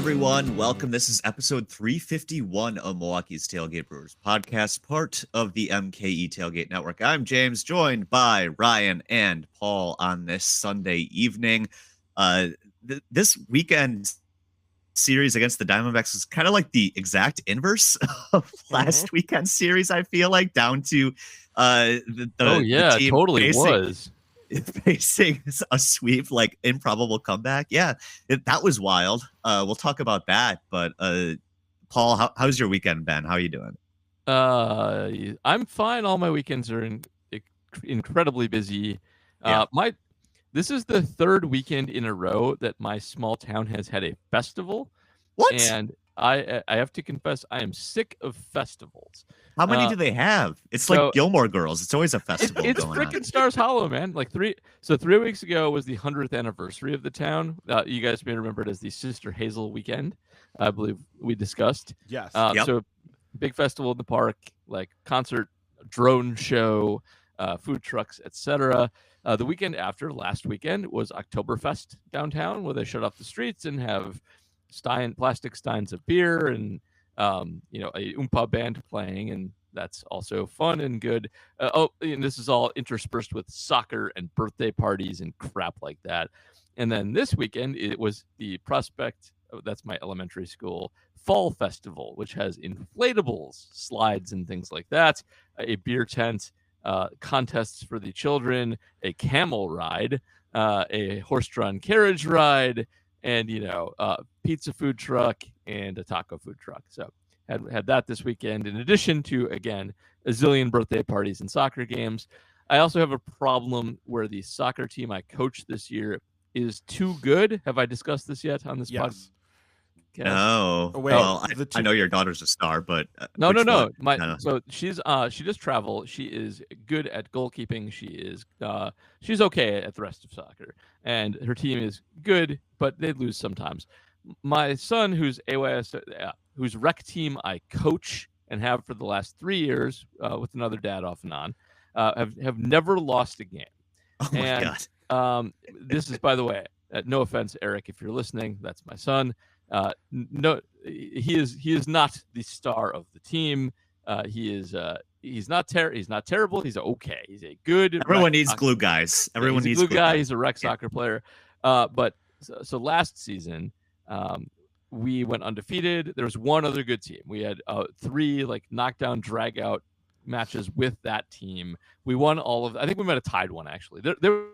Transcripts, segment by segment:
everyone. Welcome. This is episode 351 of Milwaukee's Tailgate Brewers podcast, part of the MKE Tailgate Network. I'm James, joined by Ryan and Paul on this Sunday evening. This weekend series against the Diamondbacks is kind of like the exact inverse of last weekend series, I feel like, down to the team totally was. Facing a sweep, like improbable comeback. Yeah, that was wild. We'll talk about that. But Paul, how's your weekend been? How are you doing? I'm fine. All my weekends are incredibly busy. This is the third weekend in a row that my small town has had a festival. What? And I have to confess, I am sick of festivals. How many do they have? It's like Gilmore Girls. It's always a festival. It's going freaking on. Stars Hollow, man. Like 3 weeks ago was the 100th anniversary of the town. You guys may remember it as the Sister Hazel weekend. I believe we discussed. Yes. So big festival in the park, like concert, drone show, food trucks, etc. The weekend after last weekend was Oktoberfest downtown, where they shut off the streets and have plastic steins of beer and a Oompa band playing, and that's also fun and good. And this is all interspersed with soccer and birthday parties and crap like that. And then this weekend, it was the Prospect, that's my elementary school, Fall Festival, which has inflatables, slides, and things like that, a beer tent, contests for the children, a camel ride, a horse-drawn carriage ride, and pizza food truck and a taco food truck. So had that this weekend, in addition to, again, a zillion birthday parties and soccer games. I also have a problem where the soccer team I coach this year is too good. Have I discussed this yet on this podcast? No. Well, I know your daughter's a star, but no. So she does travel. She is good at goalkeeping. She's okay at the rest of soccer, and her team is good, but they lose sometimes. My son, who's AYS, whose rec team I coach and have for the last 3 years with another dad off and on, have never lost a game. Oh my God. This is, by the way, no offense, Eric, if you're listening, that's my son. No, he is not the star of the team. He's not terrible. He's okay. He's a good. Everyone needs glue guys. Everyone needs glue guy. He's a rec soccer player. But last season, we went undefeated. There was one other good team. We had 3 knockdown, drag out matches with that team. We won all of. I think we might have tied one actually. They were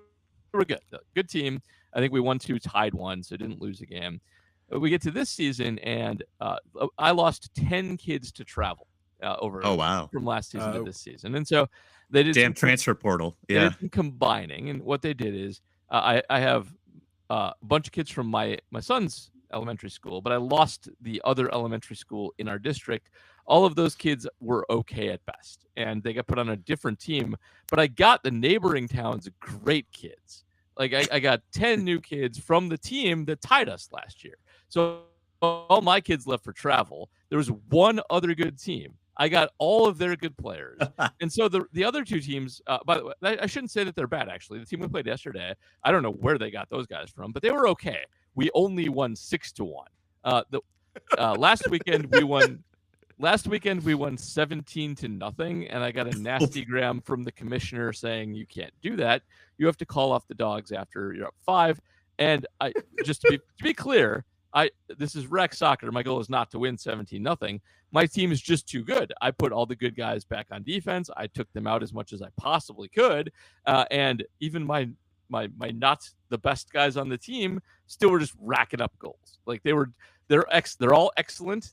good. Good team. I think we won 2, tied 1, so didn't lose a game. We get to this season, and I lost 10 kids to travel from last season to this season. And so they did transfer portal. Yeah. They did some combining. And what they did is I have a bunch of kids from my son's elementary school, but I lost the other elementary school in our district. All of those kids were okay at best, and they got put on a different team. But I got the neighboring town's great kids. Like I got 10 new kids from the team that tied us last year. So all my kids left for travel. There was one other good team. I got all of their good players. And so the other 2 teams, by the way, I shouldn't say that they're bad, actually. The team we played yesterday, I don't know where they got those guys from, but they were okay. We only won 6-1. Last weekend we won 17-0, and I got a nasty gram from the commissioner saying you can't do that. You have to call off the dogs after you're up 5. And I just to be clear, this is rec soccer. My goal is not to win 17-0. My team is just too good. I put all the good guys back on defense. I took them out as much as I possibly could, and even my not the best guys on the team still were just racking up goals. Like they're all excellent.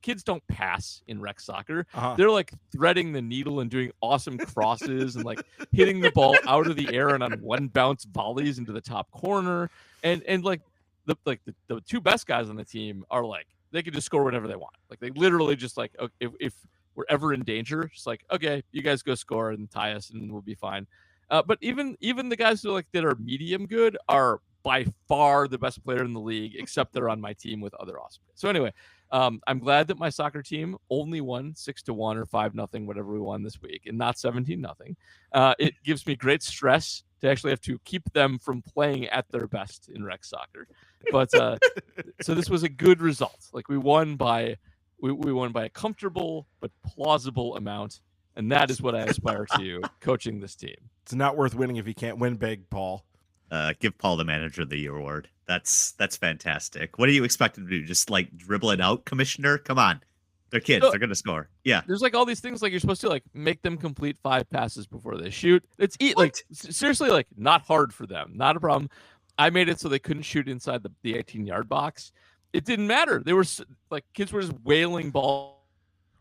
Kids don't pass in rec soccer. They're like threading the needle and doing awesome crosses and like hitting the ball out of the air and on one bounce volleys into the top corner. And the 2 best guys on the team are like, they can just score whatever they want. Like they literally just like, if we're ever in danger, just like, okay, you guys go score and tie us and we'll be fine. But even the guys who that are medium good are by far the best player in the league, except they're on my team with other awesome guys. So anyway, I'm glad that my soccer team only won 6-1 or 5-0, whatever we won this week, and not 17-0. It gives me great stress to actually have to keep them from playing at their best in rec soccer. But so this was a good result. Like we won by a comfortable but plausible amount, and that is what I aspire to coaching this team. It's not worth winning if you can't win big, Paul. Give Paul the Manager of the Year award. That's fantastic. What are you expected to do? Just like dribble it out, Commissioner? Come on. They're kids. They're gonna score. Yeah. There's like all these things like you're supposed to like make them complete 5 passes before they shoot. It's like seriously like not hard for them. Not a problem. I made it so they couldn't shoot inside the 18-yard box. It didn't matter. They were like kids were just wailing balls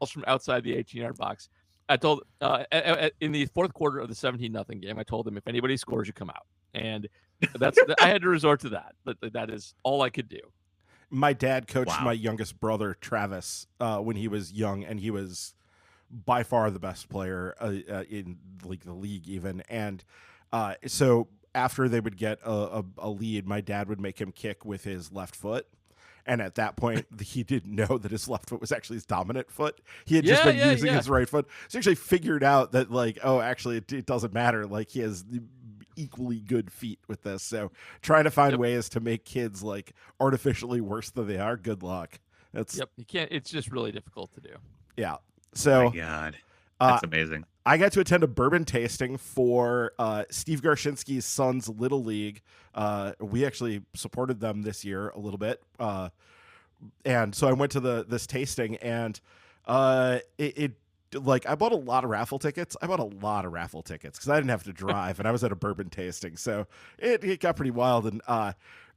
from outside the 18-yard box. I told in the fourth quarter of the 17-0 game, I told them if anybody scores, you come out. And I had to resort to that. But that is all I could do. My dad coached my youngest brother, Travis, when he was young, and he was by far the best player in like the league even. And so after they would get a lead, my dad would make him kick with his left foot. And at that point, he didn't know that his left foot was actually his dominant foot. He had just been using his right foot. So he actually figured out that, like, oh, actually, it doesn't matter. Like, he has equally good feet with this. So trying to find ways to make kids, like, artificially worse than they are, good luck. You can't. It's just really difficult to do. Yeah. So, oh my God. That's amazing. I got to attend a bourbon tasting for Steve Garshinsky's son's Little League. We actually supported them this year a little bit. And so I went to this tasting, and it like I bought a lot of raffle tickets. Because I didn't have to drive, and I was at a bourbon tasting. So it got pretty wild. And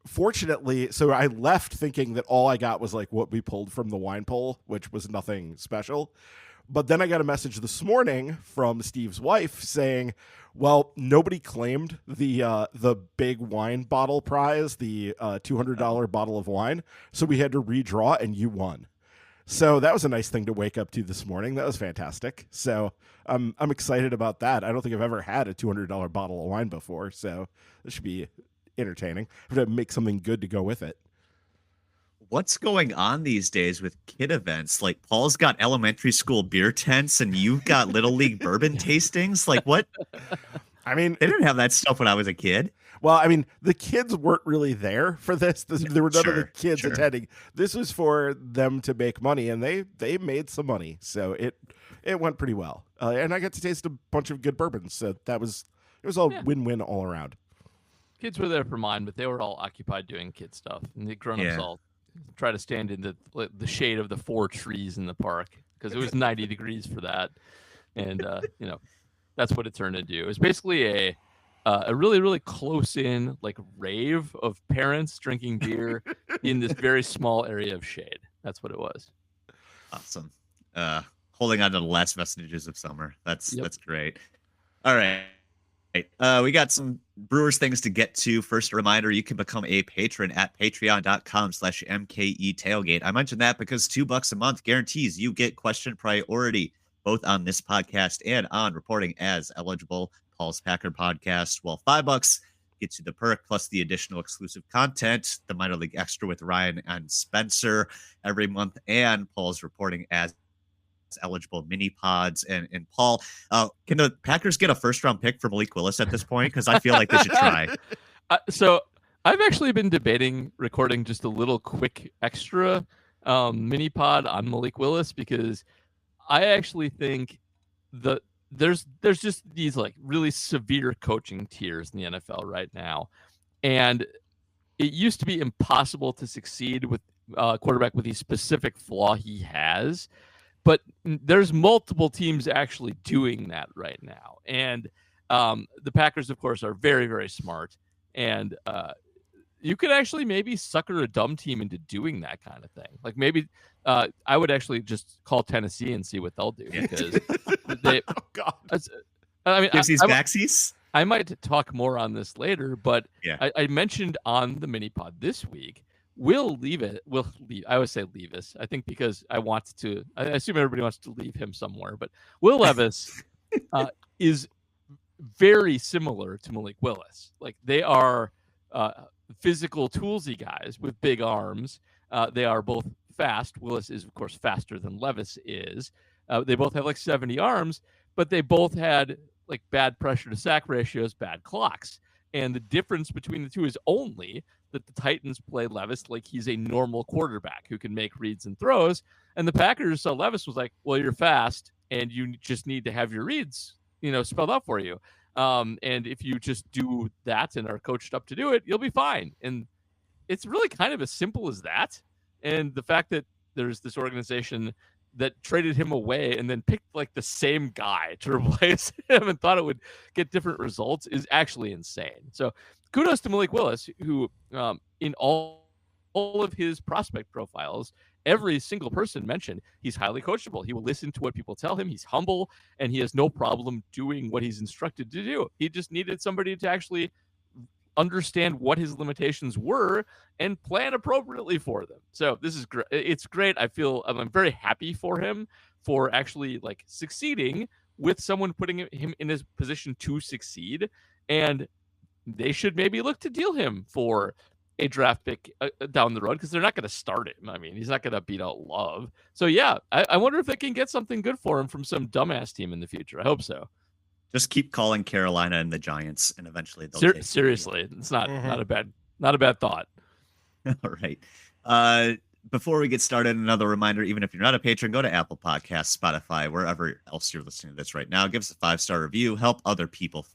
fortunately, so I left thinking that all I got was like what we pulled from the wine poll, which was nothing special. But then I got a message this morning from Steve's wife saying, well, nobody claimed the big wine bottle prize, the $200 bottle of wine. So we had to redraw, and you won. So that was a nice thing to wake up to this morning. That was fantastic. So I'm excited about that. I don't think I've ever had a $200 bottle of wine before. So this should be entertaining. I have to make something good to go with it. What's going on these days with kid events? Like Paul's got elementary school beer tents and you've got Little League bourbon tastings. Like what? I mean, they didn't have that stuff when I was a kid. Well, I mean, the kids weren't really there for this. There were none of the kids attending. This was for them to make money, and they made some money. So it went pretty well. And I got to taste a bunch of good bourbons. So it was all win-win all around. Kids were there for mine, but they were all occupied doing kid stuff. And the grown-ups all try to stand in the shade of the 4 trees in the park because it was 90 degrees for that. And, that's what it turned into. It was basically a really, really close-in like rave of parents drinking beer in this very small area of shade. That's what it was. Awesome. Holding on to the last vestiges of summer. That's great. All right. We got some Brewers things to get to. First, a reminder, you can become a patron at patreon.com/MKE Tailgate. I mentioned that because $2 a month guarantees you get question priority both on this podcast and on reporting as eligible Paul's Packer podcast. Well, $5 gets you the perk plus the additional exclusive content, the minor league extra with Ryan and Spencer every month, and Paul's reporting as eligible mini pods. And Paul, can the Packers get a first-round pick for Malik Willis at this point? Because I feel like they should try. So I've actually been debating recording just a little quick extra mini pod on Malik Willis because I actually think that there's just these like really severe coaching tiers in the NFL right now, and it used to be impossible to succeed with a quarterback with the specific flaw he has. But there's multiple teams actually doing that right now. And the Packers, of course, are very, very smart. And you could actually maybe sucker a dumb team into doing that kind of thing. Like maybe I would actually just call Tennessee and see what they'll do. Because they, oh, God. I mean, gives these backsies. I might talk more on this later, but yeah. I mentioned on the mini pod this week, Will Levis. I always say Levis. I think because I assume everybody wants to leave him somewhere. But Will Levis is very similar to Malik Willis. Like they are physical, toolsy guys with big arms. They are both fast. Willis is, of course, faster than Levis is. They both have like 70 arms, but they both had like bad pressure to sack ratios, bad clocks. And the difference between the two is only that the Titans play Levis like he's a normal quarterback who can make reads and throws. And the Packers saw Levis was like, well, you're fast and you just need to have your reads, spelled out for you. And if you just do that and are coached up to do it, you'll be fine. And it's really kind of as simple as that. And the fact that there's this organization that traded him away and then picked like the same guy to replace him and thought it would get different results is actually insane. So kudos to Malik Willis, who in all of his prospect profiles, every single person mentioned he's highly coachable. He will listen to what people tell him. He's humble, and he has no problem doing what he's instructed to do. He just needed somebody to actually understand what his limitations were and plan appropriately for them. So this is great. It's great. I'm very happy for him for actually like succeeding with someone putting him in his position to succeed. And they should maybe look to deal him for a draft pick down the road, because they're not going to start him. I mean, he's not going to beat out Love. So yeah, I wonder if they can get something good for him from some dumbass team in the future. I hope so. Just keep calling Carolina and the Giants, and eventually they'll take seriously. It's not a bad thought. All right. Before we get started, another reminder: even if you're not a patron, go to Apple Podcasts, Spotify, wherever else you're listening to this right now. Give us a 5-star review. Help other people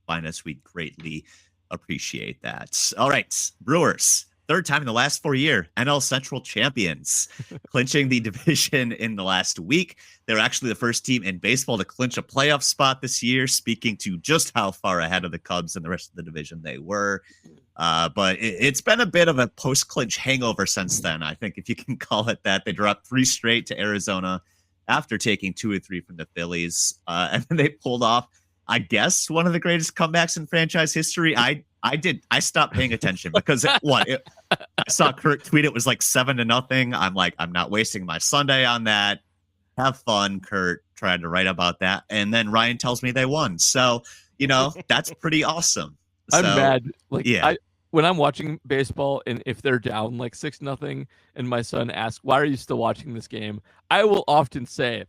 find us. We greatly appreciate that. All right, Brewers, third time in the last 4 years, NL Central champions, clinching the division in the last week. They're actually the first team in baseball to clinch a playoff spot this year, speaking to just how far ahead of the Cubs and the rest of the division they were. But it's been a bit of a post-clinch hangover since then, I think, if you can call it that. They dropped 3 straight to Arizona after taking 2 or 3 from the Phillies. And then they pulled off, I guess, one of the greatest comebacks in franchise history. I stopped paying attention because I saw Kurt tweet it was like 7-0. I'm like, I'm not wasting my Sunday on that. Have fun, Kurt tried to write about that. And then Ryan tells me they won. So, that's pretty awesome. I'm mad. When I'm watching baseball and if they're down like 6-0 and my son asks, why are you still watching this game? I will often say,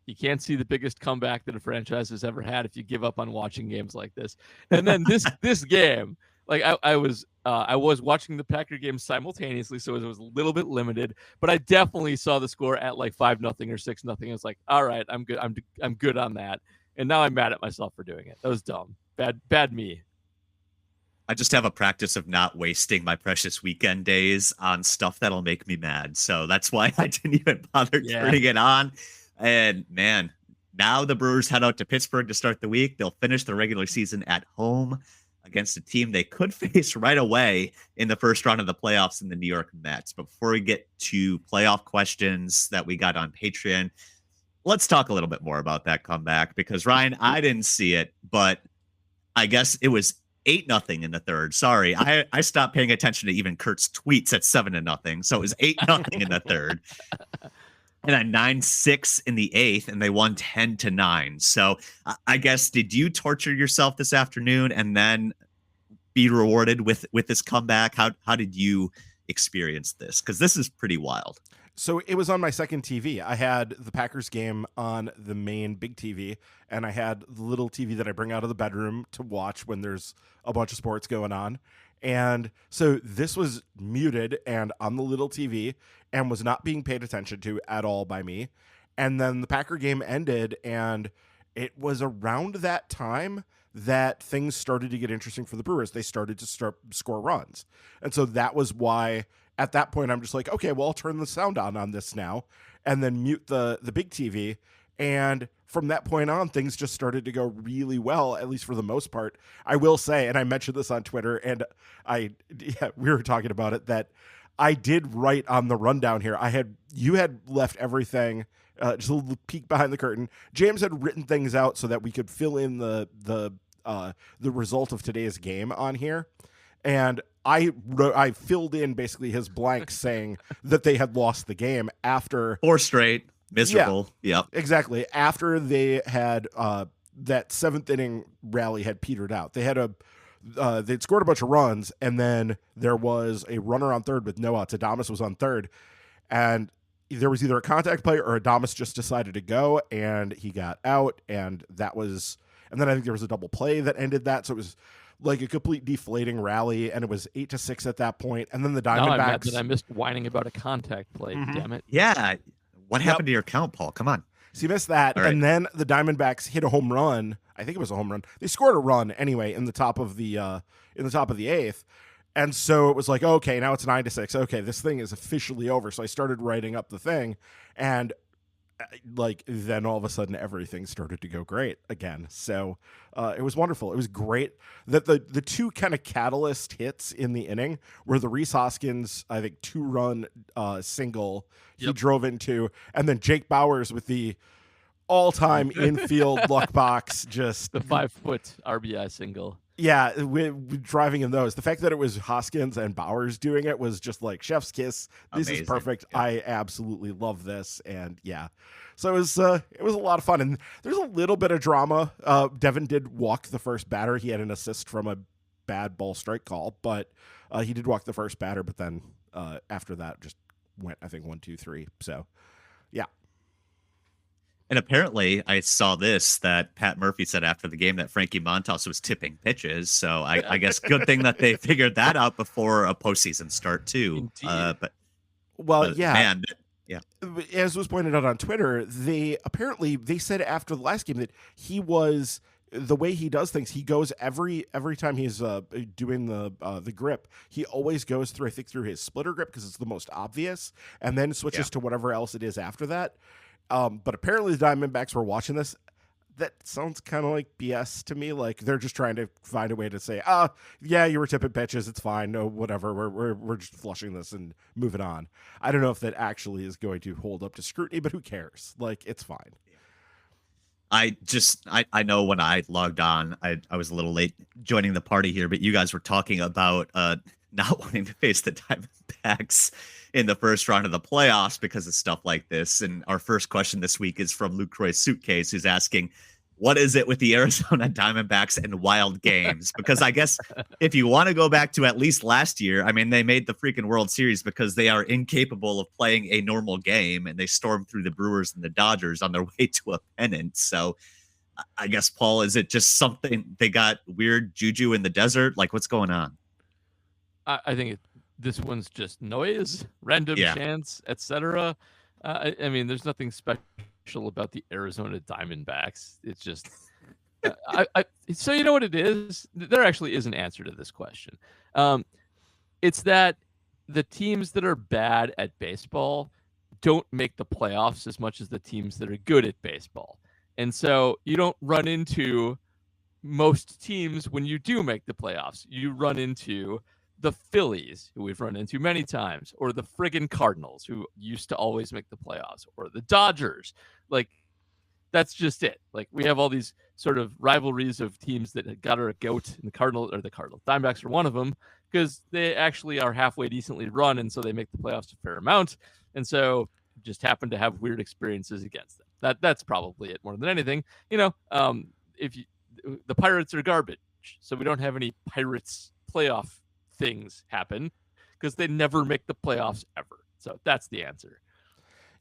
you can't see the biggest comeback that a franchise has ever had if you give up on watching games like this. And then this game, like I was watching the Packer game simultaneously, so it was a little bit limited, but I definitely saw the score at like 5-0 or 6-0. It's like, all right, I'm good. I'm good on that. And now I'm mad at myself for doing it. That was dumb. Bad me. I just have a practice of not wasting my precious weekend days on stuff that'll make me mad. So that's why I didn't even bother turning it on. And man, now the Brewers head out to Pittsburgh to start the week. They'll finish the regular season at home against a team they could face right away in the first round of the playoffs in the New York Mets. But before we get to playoff questions that we got on Patreon, let's talk a little bit more about that comeback, because Ryan, I didn't see it, but I guess it was 8-0 in the third. Sorry, I stopped paying attention to even Kurt's tweets at 7-0. So it was 8-0 in the third. And then 9-6 in the eighth, and they won 10-9. So I guess, did you torture yourself this afternoon and then be rewarded with this comeback? How did you experience this? Because this is pretty wild. So it was on my second TV. I had the Packers game on the main big TV, and I had the little TV that I bring out of the bedroom to watch when there's a bunch of sports going on. And so this was muted and on the little TV and was not being paid attention to at all by me. And then the Packer game ended, and it was around that time that things started to get interesting for the Brewers. They started to score runs. And so that was why at that point I'm just like, okay, well, I'll turn the sound on this now and then mute the big TV. And from that point on, things just started to go really well, at least for the most part. I will say, and I mentioned this on Twitter, and we were talking about it, that I did write on the rundown here. You had left everything, just a little peek behind the curtain. James had written things out so that we could fill in the result of today's game on here. And I filled in basically his blanks saying that they had lost the game after 4 straight. Miserable. Yeah, yep. Exactly. After they had that 7th inning rally had petered out. They had they'd scored a bunch of runs, and then there was a runner on third with no outs. Adames was on third, and there was either a contact play or Adames just decided to go, and he got out, and that was And then I think there was a double play that ended that. So it was like a complete deflating rally, and it was 8-6 at that point. And then the Now I'm mad Diamondbacks. that I missed whining about a contact play. Damn it. Yeah. What happened to your count, Paul? Come on. So you missed that, All right. and then the Diamondbacks hit a home run. I think it was a home run. They scored a run anyway in the top of the eighth, and so it was like, okay, now it's 9-6. Okay, this thing is officially over. So I started writing up the thing, and like then all of a sudden everything started to go great again. So it was wonderful. It was great that the two kind of catalyst hits in the inning were the Rhys Hoskins, I think, 2-run single he drove into, and then Jake Bauers with the all-time infield luck box, just the 5-foot RBI single. Yeah, we're driving in those. The fact that it was Hoskins and Bauers doing it was just like chef's kiss. This Amazing. is perfect. Yeah. I absolutely love this, and yeah, so it was a lot of fun. And there's a little bit of drama. Devin did walk the first batter. He had an assist from a bad ball strike call, but he did walk the first batter. But then after that, just went, I think, 1, 2, 3. So yeah. And apparently, I saw that Pat Murphy said after the game that Frankie Montas was tipping pitches. So I guess good thing that they figured that out before a postseason start too. But yeah, man, yeah. As was pointed out on Twitter, they said after the last game that he was, the way he does things, he goes every time he's doing the grip, he always goes through his splitter grip because it's the most obvious, and then switches to whatever else it is after that. But apparently the Diamondbacks were watching this. That sounds kind of like BS to me. Like they're just trying to find a way to say, yeah, you were tipping pitches. It's fine. No, whatever. We're just flushing this and moving on. I don't know if that actually is going to hold up to scrutiny, but who cares? Like, it's fine. I know when I logged on, I was a little late joining the party here, but you guys were talking about not wanting to face the Diamondbacks in the first round of the playoffs because of stuff like this. And our first question this week is from Luke Roy's Suitcase, who's asking, what is it with the Arizona Diamondbacks and wild games? Because I guess if you want to go back to at least last year, I mean, they made the freaking World Series because they are incapable of playing a normal game, and they stormed through the Brewers and the Dodgers on their way to a pennant. So I guess, Paul, is it just something, they got weird juju in the desert? Like, what's going on? I think this one's just noise, random chance, etc. I mean, there's nothing special about the Arizona Diamondbacks. It's just, so you know what it is? There actually is an answer to this question. It's that the teams that are bad at baseball don't make the playoffs as much as the teams that are good at baseball. And so you don't run into most teams when you do make the playoffs. You run into the Phillies, who we've run into many times, or the friggin' Cardinals, who used to always make the playoffs, or the Dodgers. Like, that's just it. Like, we have all these sort of rivalries of teams that got our goat, and the Diamondbacks are one of them, because they actually are halfway decently run, and so they make the playoffs a fair amount, and so just happen to have weird experiences against them. That's probably it more than anything. The Pirates are garbage, so we don't have any Pirates playoff things happen because they never make the playoffs ever. So that's the answer.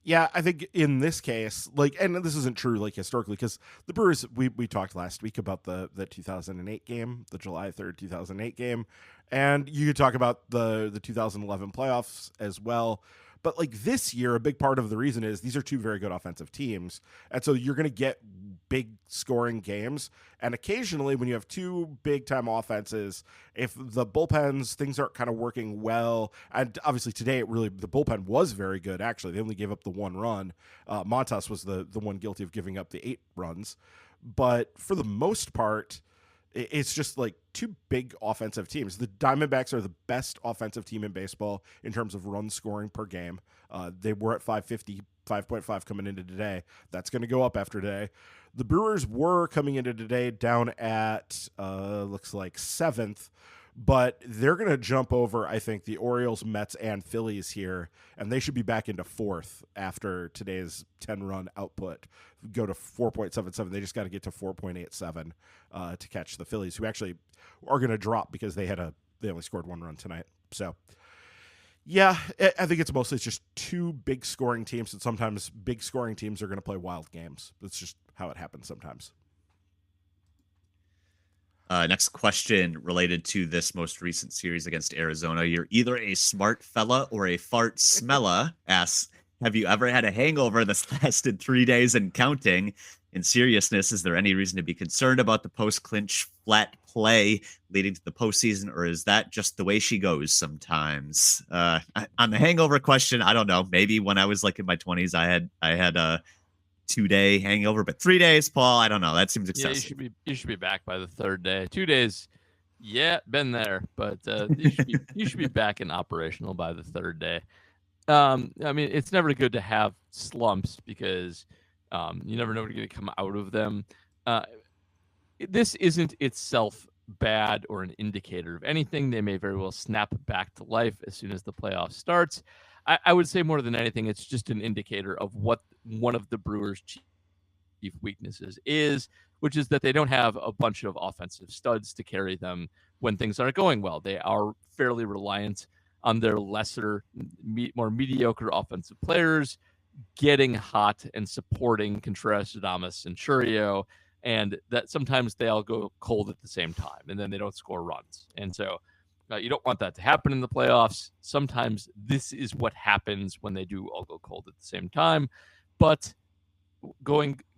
Yeah, I think in this case, like, and this isn't true like historically, because the Brewers, we talked last week about the 2008 game, the July 3rd 2008 game, and you could talk about the 2011 playoffs as well. But like this year, a big part of the reason is these are two very good offensive teams. And so you're going to get big scoring games. And occasionally when you have two big time offenses, if the bullpens, things aren't kind of working well. And obviously today, the bullpen was very good. Actually, they only gave up the 1 run. Montas was the one guilty of giving up the 8 runs. But for the most part, it's just like two big offensive teams. The Diamondbacks are the best offensive team in baseball in terms of run scoring per game. They were at 550, 5.5 coming into today. That's going to go up after today. The Brewers were coming into today down at, looks like 7th, but they're going to jump over, I think, the Orioles, Mets, and Phillies here, and they should be back into 4th after today's 10-run output. Go to 4.77. They just got to get to 4.87 to catch the Phillies, who actually are going to drop because they only scored 1 run tonight. So, yeah, I think it's mostly just two big scoring teams, and sometimes big scoring teams are going to play wild games. That's just how it happens sometimes. Next question related to this most recent series against Arizona. You're either a smart fella or a fart smella. Asks, have you ever had a hangover that's lasted 3 days and counting? In seriousness, is there any reason to be concerned about the post-clinch flat play leading to the postseason, or is that just the way she goes sometimes? On the hangover question, I don't know. Maybe when I was like in my 20s, I had a 2-day hangover, but 3 days, Paul, I don't know. That seems Yeah, excessive. you should be back by the third day. 2 days, yeah, been there, but you should be back and operational by the third day. I mean, it's never good to have slumps because you never know when you're going to come out of them. This isn't itself bad or an indicator of anything. They may very well snap back to life as soon as the playoff starts. I would say more than anything, it's just an indicator of what one of the Brewers' chief weaknesses is, which is that they don't have a bunch of offensive studs to carry them when things aren't going well. They are fairly reliant on their lesser, more mediocre offensive players getting hot and supporting Contreras, Adames, and Churio, and that sometimes they all go cold at the same time, and then they don't score runs. And so you don't want that to happen in the playoffs. Sometimes this is what happens when they do all go cold at the same time. But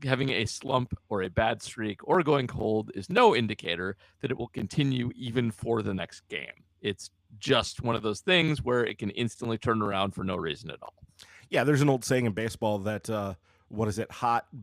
having a slump or a bad streak or going cold is no indicator that it will continue even for the next game. It's just one of those things where it can instantly turn around for no reason at all. Yeah, there's an old saying in baseball that what is it?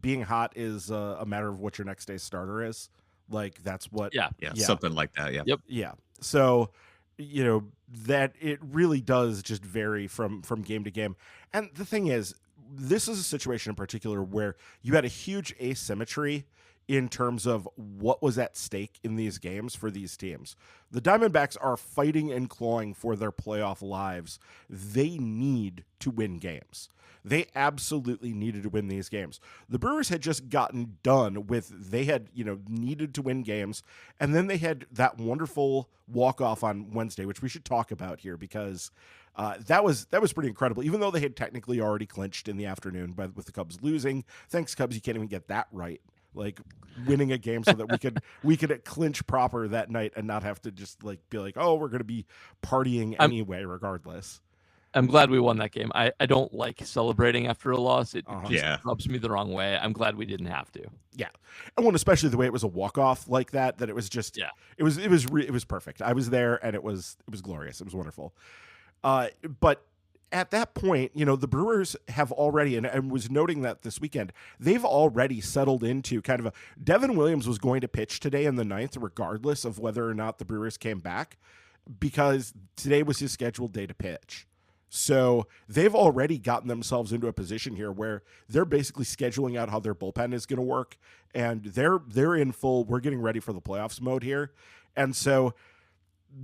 Being hot is a matter of what your next day's starter is. Like that's what. Yeah, something like that. Yeah. Yep. Yeah. So, that it really does just vary from game to game. And the thing is, this is a situation in particular where you had a huge asymmetry in terms of what was at stake in these games for these teams. The Diamondbacks are fighting and clawing for their playoff lives. They need to win games. They absolutely needed to win these games. The Brewers had just gotten done with, they had, needed to win games. And then they had that wonderful walk-off on Wednesday, which we should talk about here because that was pretty incredible. Even though they had technically already clinched in the afternoon with the Cubs losing. Thanks, Cubs, you can't even get that right. Like winning a game so that we could clinch proper that night and not have to just be like, oh, we're going to be partying anyway, regardless. I'm glad we won that game. I don't like celebrating after a loss. It just rubs me the wrong way. I'm glad we didn't have to. Yeah. And especially the way it was a walk-off like that it was just, it was perfect. I was there and it was glorious. It was wonderful. But at that point, the Brewers have already, and was noting that this weekend, they've already settled into kind of Devin Williams was going to pitch today in the ninth, regardless of whether or not the Brewers came back, because today was his scheduled day to pitch. So they've already gotten themselves into a position here where they're basically scheduling out how their bullpen is going to work, and they're in full, we're getting ready for the playoffs mode here. And so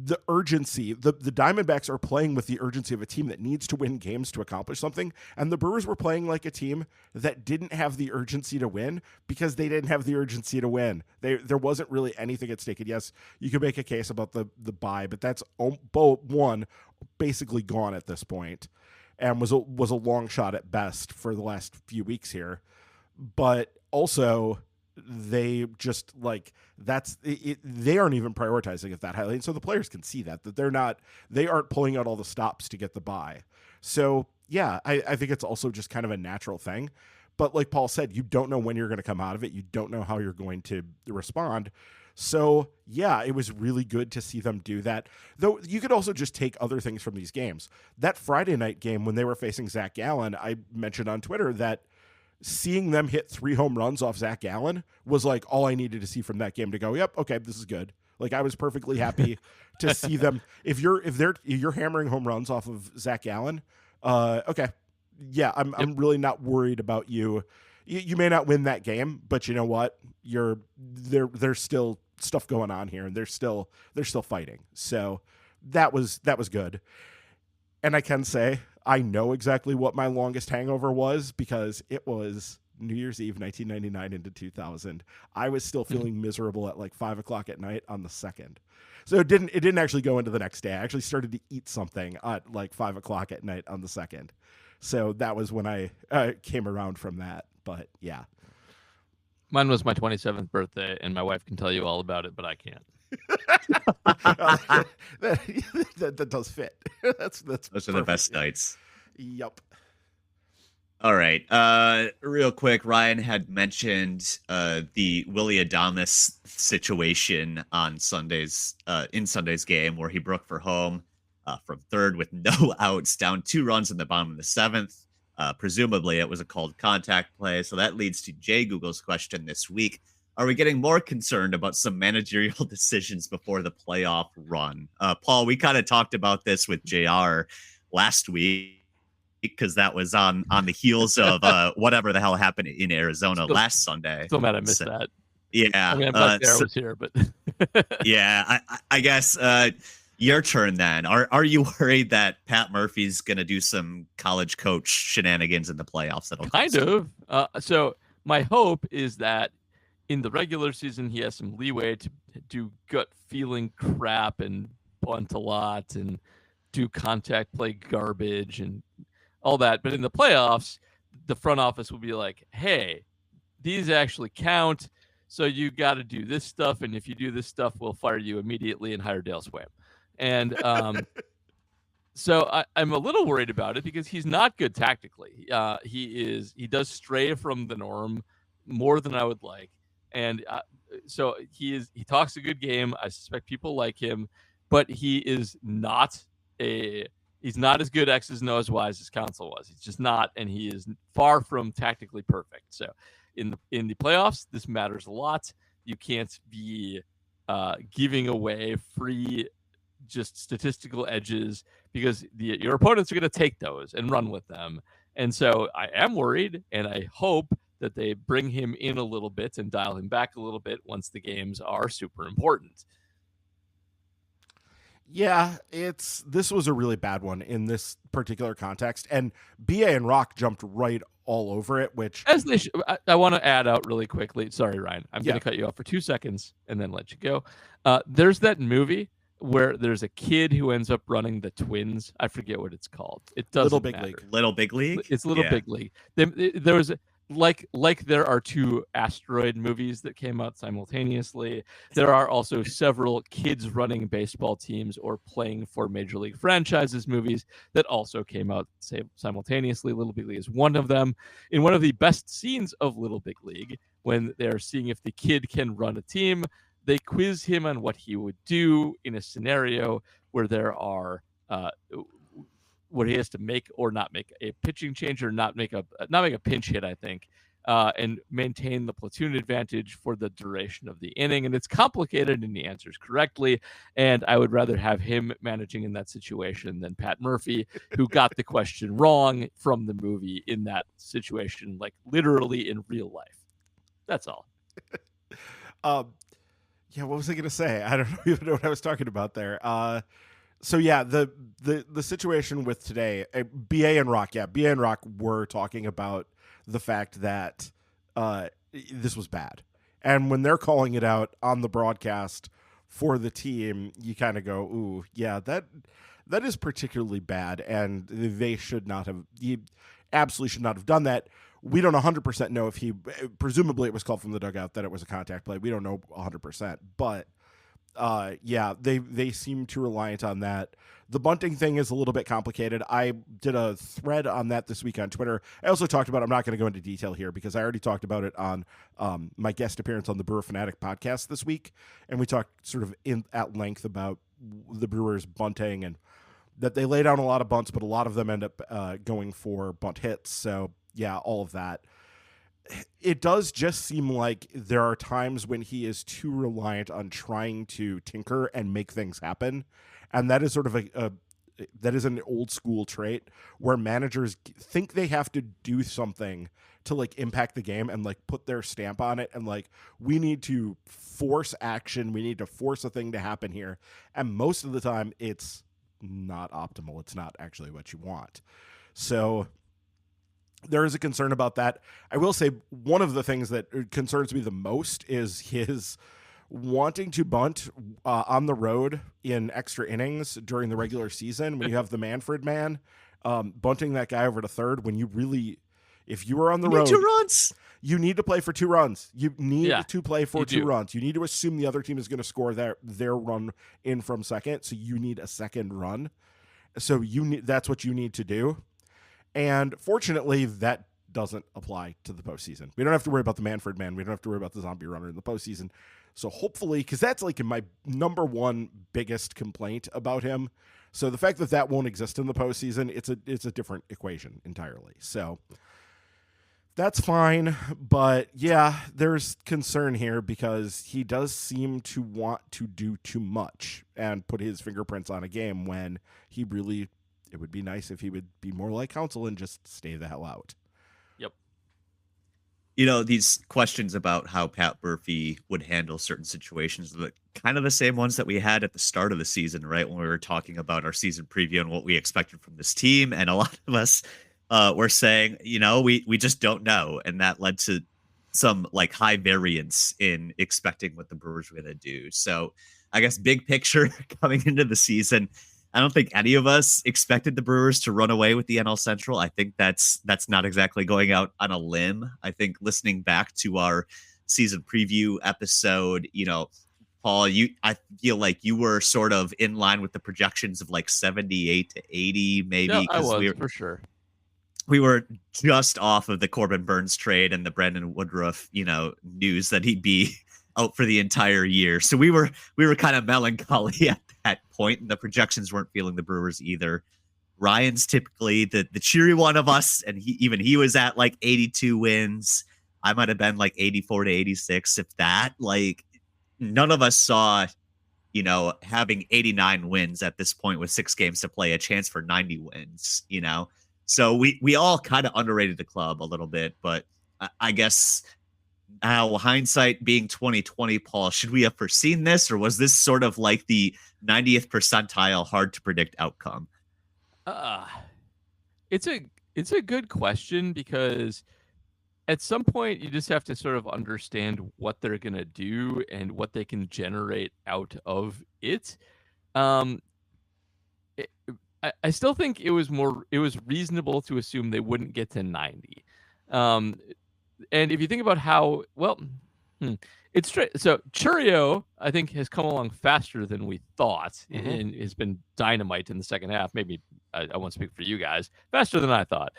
the urgency, the Diamondbacks are playing with the urgency of a team that needs to win games to accomplish something. And the Brewers were playing like a team that didn't have the urgency to win because they didn't have the urgency to win. There wasn't really anything at stake. And yes, you could make a case about the bye, but that's one basically gone at this point and was a long shot at best for the last few weeks here. But also they just that's it, they aren't even prioritizing it that highly, and so the players can see that they aren't pulling out all the stops to get the bye. So yeah, I think it's also just kind of a natural thing, but like Paul said, you don't know when you're going to come out of it, you don't know how you're going to respond. So yeah, it was really good to see them do that, though. You could also just take other things from these games. That Friday night game when they were facing Zach Gallen, I mentioned on Twitter that seeing them hit 3 home runs off Zach Gallen was like all I needed to see from that game to go, yep, okay, this is good. Like I was perfectly happy to see them. If you're hammering home runs off of Zach Gallen, okay, yeah, I'm really not worried about you. You may not win that game, but you know what? There's still stuff going on here, and they're still fighting. So that was good. And I can say I know exactly what my longest hangover was because it was New Year's Eve, 1999 into 2000. I was still feeling miserable at 5:00 at night on the 2nd. So it didn't actually go into the next day. I actually started to eat something at 5:00 at night on the 2nd. So that was when I came around from that. But yeah. Mine was my 27th birthday, and my wife can tell you all about it, but I can't. That does fit. That's Those are the best nights. Yep. All right. Real quick, Ryan had mentioned the Willie Adames situation on Sunday's in Sunday's game, where he broke for home from third with no outs, down 2 runs in the bottom of the 7th. Presumably, it was a called contact play. So that leads to Jay Google's question this week: are we getting more concerned about some managerial decisions before the playoff run? Paul, we kind of talked about this with JR last week, because that was on the heels of whatever the hell happened in Arizona last Sunday. Still mad I missed that. Yeah. I mean, I'm glad Sarah was here, but yeah, I guess your turn then. Are you worried that Pat Murphy's going to do some college coach shenanigans in the playoffs? Kind of. So my hope is that in the regular season, he has some leeway to do gut feeling crap and bunt a lot and do contact play garbage and all that. But in the playoffs, the front office will be like, hey, these actually count. So you got to do this stuff. And if you do this stuff, we'll fire you immediately and hire Dale Swam. And so I'm a little worried about it because he's not good tactically. He does stray from the norm more than I would like. And so he talks a good game. I suspect people like him, but he is not he's not as good X's and O's wise as Counsell was. He's just not, and he is far from tactically perfect. So in the playoffs, this matters a lot. You can't be giving away free just statistical edges because your opponents are going to take those and run with them. And so I am worried, and I hope that they bring him in a little bit and dial him back a little bit once the games are super important. Yeah, this was a really bad one in this particular context, and BA and Rock jumped right all over it, which as they I want to add out really quickly. Sorry, Ryan, I'm going to cut you off for 2 seconds and then let you go. There's that movie where there's a kid who ends up running the Twins. I forget what it's called. It doesn't Little Big matter. League. Little Big League. It's Little Big League. There was like there are 2 asteroid movies that came out simultaneously. There are also several kids running baseball teams or playing for major league franchises movies that also came out simultaneously. Little Big League is one of them. In one of the best scenes of Little Big League, when they're seeing if the kid can run a team, they quiz him on what he would do in a scenario where there are where he has to make or not make a pitching change or not make a pinch hit, I think, and maintain the platoon advantage for the duration of the inning. And it's complicated, and he answers correctly. And I would rather have him managing in that situation than Pat Murphy, who got the question wrong from the movie in that situation, like literally in real life. That's all. Yeah, what was I going to say? I don't even know what I was talking about there. So yeah, the situation with today, BA and Rock were talking about the fact that this was bad. And when they're calling it out on the broadcast for the team, you kind of go, ooh, yeah, that is particularly bad, and they absolutely should not have done that. We don't 100% know if presumably it was called from the dugout that it was a contact play. We don't know 100%, but yeah, they seem too reliant on that. The bunting thing is a little bit complicated. I did a thread on that this week on Twitter. I also talked about, I'm not going to go into detail here because I already talked about it on my guest appearance on the Brewer Fanatic podcast this week. And we talked sort of at length about the Brewers bunting and that they lay down a lot of bunts, but a lot of them end up going for bunt hits. So yeah, all of that. It does just seem like there are times when he is too reliant on trying to tinker and make things happen. And that is sort of that is an old school trait where managers think they have to do something to like impact the game and like put their stamp on it. And like, we need to force action. We need to force a thing to happen here. And most of the time it's not optimal. It's not actually what you want. So there is a concern about that. I will say one of the things that concerns me the most is his wanting to bunt on the road in extra innings during the regular season when you have the Manfred man, bunting that guy over to third when you If you are on the You need road, 2 runs. you need to play for 2 runs. You need to play for you 2 do. runs. You need to assume the other team is going to score their run in from second, so you need a second run. So that's what you need to do. And fortunately, that doesn't apply to the postseason. We don't have to worry about the Manfred man. We don't have to worry about the zombie runner in the postseason. So hopefully, because that's like my number one biggest complaint about him. So the fact that that won't exist in the postseason, it's a different equation entirely. So that's fine. But yeah, there's concern here because he does seem to want to do too much and put his fingerprints on a game when he really, it would be nice if he would be more like Counsell and just stay the hell out. Yep. You know, these questions about how Pat Murphy would handle certain situations, kind of the same ones that we had at the start of the season, right? When we were talking about our season preview and what we expected from this team. And a lot of us were saying, you know, we just don't know. And that led to some like high variance in expecting what the Brewers were going to do. So I guess big picture coming into the season, I don't think any of us expected the Brewers to run away with the NL Central. I think that's not exactly going out on a limb. I think listening back to our season preview episode, you know, Paul, I feel like you were sort of in line with the projections of like 78 to 80, maybe. Yeah, I was for sure. We were just off of the Corbin Burns trade and the Brandon Woodruff, you know, news that he'd be out for the entire year. So we were kind of melancholy at that point, and the projections weren't feeling the Brewers either. Ryan's typically the cheery one of us, and he was at like 82 wins. I might have been like 84 to 86, if that. Like none of us saw, you know, having 89 wins at this point with 6 games to play, a chance for 90 wins, you know. So we all kind of underrated the club a little bit, but I guess now hindsight being 2020, Paul, should we have foreseen this, or was this sort of like the 90th percentile hard to predict outcome? It's a good question because at some point you just have to sort of understand what they're going to do and what they can generate out of it. I still think it was reasonable to assume they wouldn't get to 90. And if you think about how, well, it's straight. So Churio, I think, has come along faster than we thought and has been dynamite in the second half. Maybe I won't speak for you guys, faster than I thought.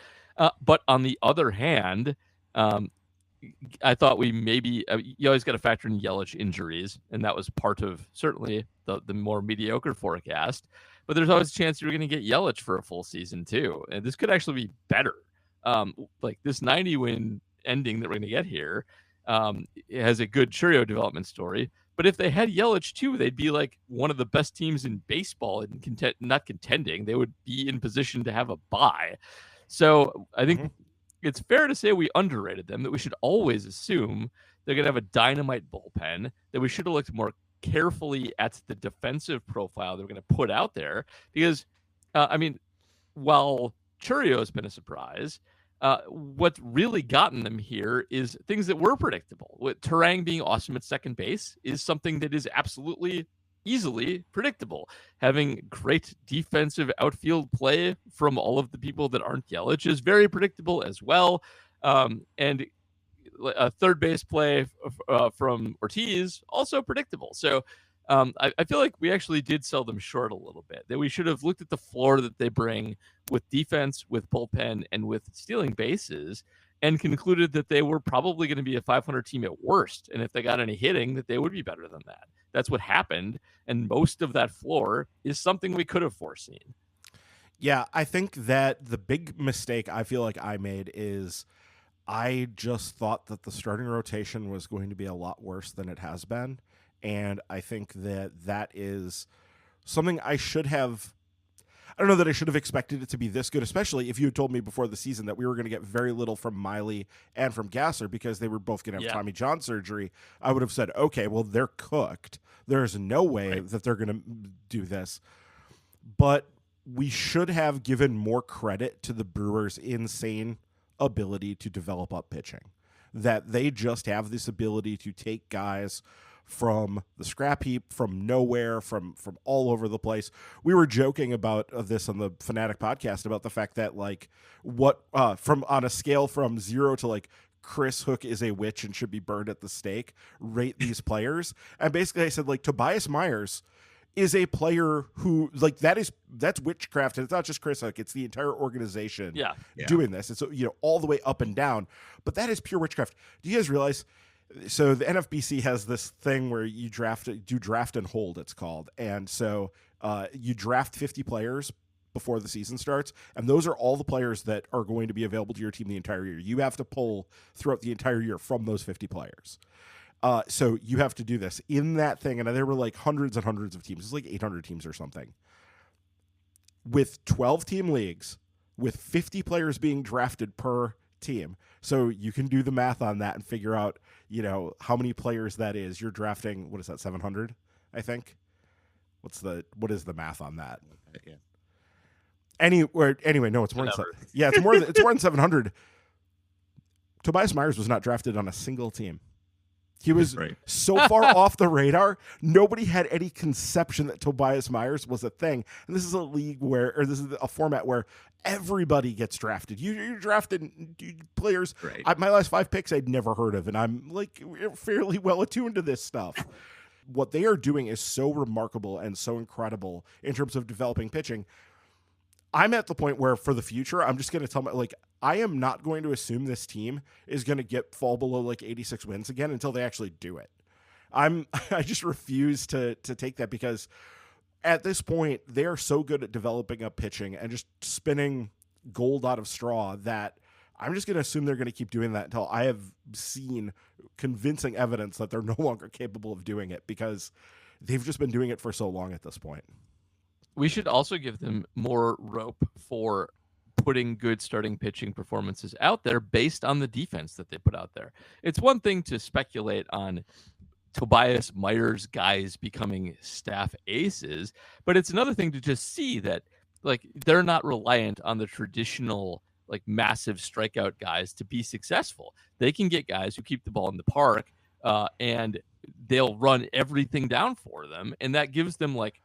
But on the other hand, I thought we maybe you always got to factor in Yelich injuries, and that was part of certainly the more mediocre forecast. But there's always a chance you're going to get Yelich for a full season too, and this could actually be better. Like this 90-win ending that we're going to get here it has a good Churio development story. But if they had Yelich too, they'd be like one of the best teams in baseball and not contending. They would be in position to have a bye. So I think it's fair to say we underrated them, that we should always assume they're going to have a dynamite bullpen, that we should have looked more carefully at the defensive profile they're going to put out there. Because, I mean, while Churio has been a surprise, what's really gotten them here is things that were predictable. With Terang being awesome at second base is something that is absolutely easily predictable. Having great defensive outfield play from all of the people that aren't Yelich is very predictable as well. And a third base play from Ortiz, also predictable. So I feel like we actually did sell them short a little bit, that we should have looked at the floor that they bring with defense, with bullpen, and with stealing bases, and concluded that they were probably going to be a 500 team at worst. And if they got any hitting, that they would be better than that. That's what happened. And most of that floor is something we could have foreseen. Yeah, I think that the big mistake I feel like I made is I just thought that the starting rotation was going to be a lot worse than it has been. And I think that is something I should have. I don't know that I should have expected it to be this good, especially if you had told me before the season that we were going to get very little from Miley and from Gasser because they were both going to have Tommy John surgery. I would have said, okay, well, they're cooked. There's no way that they're going to do this. But we should have given more credit to the Brewers' insane ability to develop up pitching, that they just have this ability to take guys from the scrap heap, from nowhere, from all over the place. We were joking about this on the Fanatic podcast about the fact that like from on a scale from 0 to like Chris Hook is a witch and should be burned at the stake, rate these players. And basically I said like Tobias Myers is a player who like that's witchcraft, and it's not just Chris Hook, it's the entire organization doing this. And so, all the way up and down, but that is pure witchcraft. Do you guys realize? So the NFBC has this thing where you draft and hold, it's called. And so you draft 50 players before the season starts, and those are all the players that are going to be available to your team the entire year. You have to pull throughout the entire year from those 50 players. So you have to do this in that thing. And there were like hundreds and hundreds of teams. It's like 800 teams or something. With 12 team leagues, with 50 players being drafted per team. So you can do the math on that and figure out, how many players that is. You're drafting, what is that, 700, I think? What is the math on that? Yeah. Anyway, no, it's more than it's more than 700. Tobias Myers was not drafted on a single team. He was so far off the radar, nobody had any conception that Tobias Myers was a thing. And this is this is a format where everybody gets drafted. You're drafted players. Right. My last 5 picks I'd never heard of, and I'm like fairly well attuned to this stuff. What they are doing is so remarkable and so incredible in terms of developing pitching. I'm at the point where for the future, I'm just going to tell I am not going to assume this team is going to fall below like 86 wins again until they actually do it. I just refuse to take that, because at this point they are so good at developing up pitching and just spinning gold out of straw that I'm just going to assume they're going to keep doing that until I have seen convincing evidence that they're no longer capable of doing it, because they've just been doing it for so long at this point. We should also give them more rope for putting good starting pitching performances out there based on the defense that they put out there. It's one thing to speculate on Tobias Myers guys becoming staff aces, but it's another thing to just see that like they're not reliant on the traditional like massive strikeout guys to be successful. They can get guys who keep the ball in the park and they'll run everything down for them, and that gives them like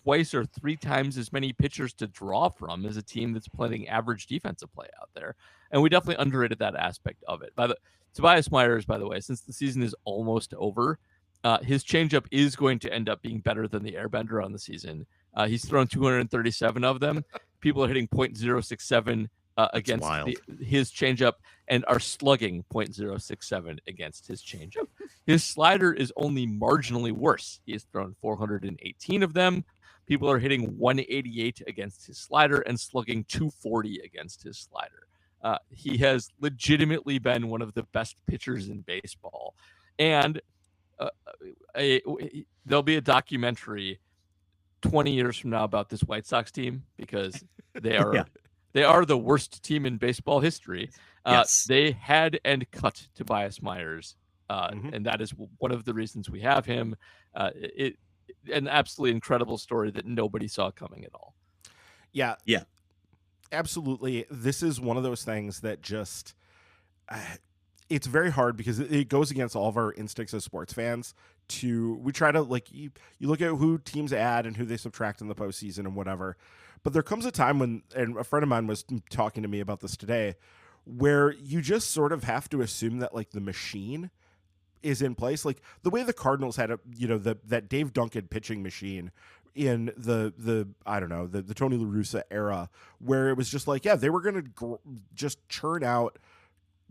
twice or 3 times as many pitchers to draw from as a team that's playing average defensive play out there. And we definitely underrated that aspect of it. Tobias Myers, by the way, since the season is almost over, his changeup is going to end up being better than the airbender on the season. He's thrown 237 of them. People are hitting .067 against his changeup and are slugging .067 against his changeup. His slider is only marginally worse. He has thrown 418 of them. People are hitting 188 against his slider and slugging 240 against his slider. He has legitimately been one of the best pitchers in baseball. And there'll be a documentary 20 years from now about this White Sox team, because they are they are the worst team in baseball history. They had and cut Tobias Myers, and that is one of the reasons we have him. An absolutely incredible story that nobody saw coming at all. Yeah, absolutely. This is one of those things that just it's very hard, because it goes against all of our instincts as sports fans. We try to like you look at who teams add and who they subtract in the postseason and whatever. But there comes a time when, and a friend of mine was talking to me about this today, where you just sort of have to assume that like the machine is in place. Like the way the Cardinals had that Dave Duncan pitching machine in the I don't know, the Tony La Russa era, where it was just like, they were going to just churn out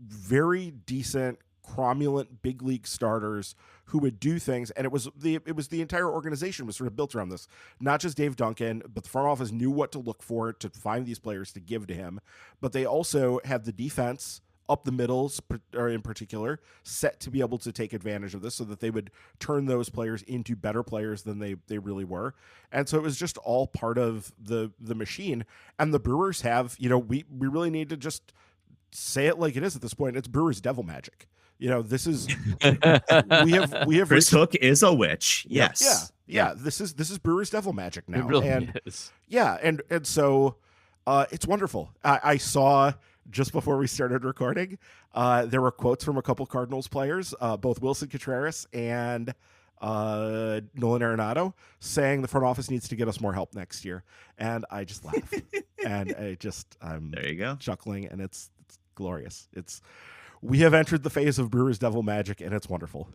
very decent, cromulent big league starters who would do things, and it was the entire organization was sort of built around this. Not just Dave Duncan, but the front office knew what to look for to find these players to give to him. But they also had the defense up the middles, or in particular, set to be able to take advantage of this, so that they would turn those players into better players than they really were. And so it was just all part of the machine. And the Brewers have, we really need to just say it like it is at this point. It's Brewers devil magic. This is we have Chris Hook is a witch. Yes. Yeah. This is Brewers devil magic now. It really is. Yeah, and so it's wonderful. I saw just before we started recording, there were quotes from a couple Cardinals players, both Wilson Contreras and Nolan Arenado, saying the front office needs to get us more help next year. And I just laughed. And I'm There you go. chuckling, and it's glorious. We have entered the phase of Brewers Devil Magic, and it's wonderful.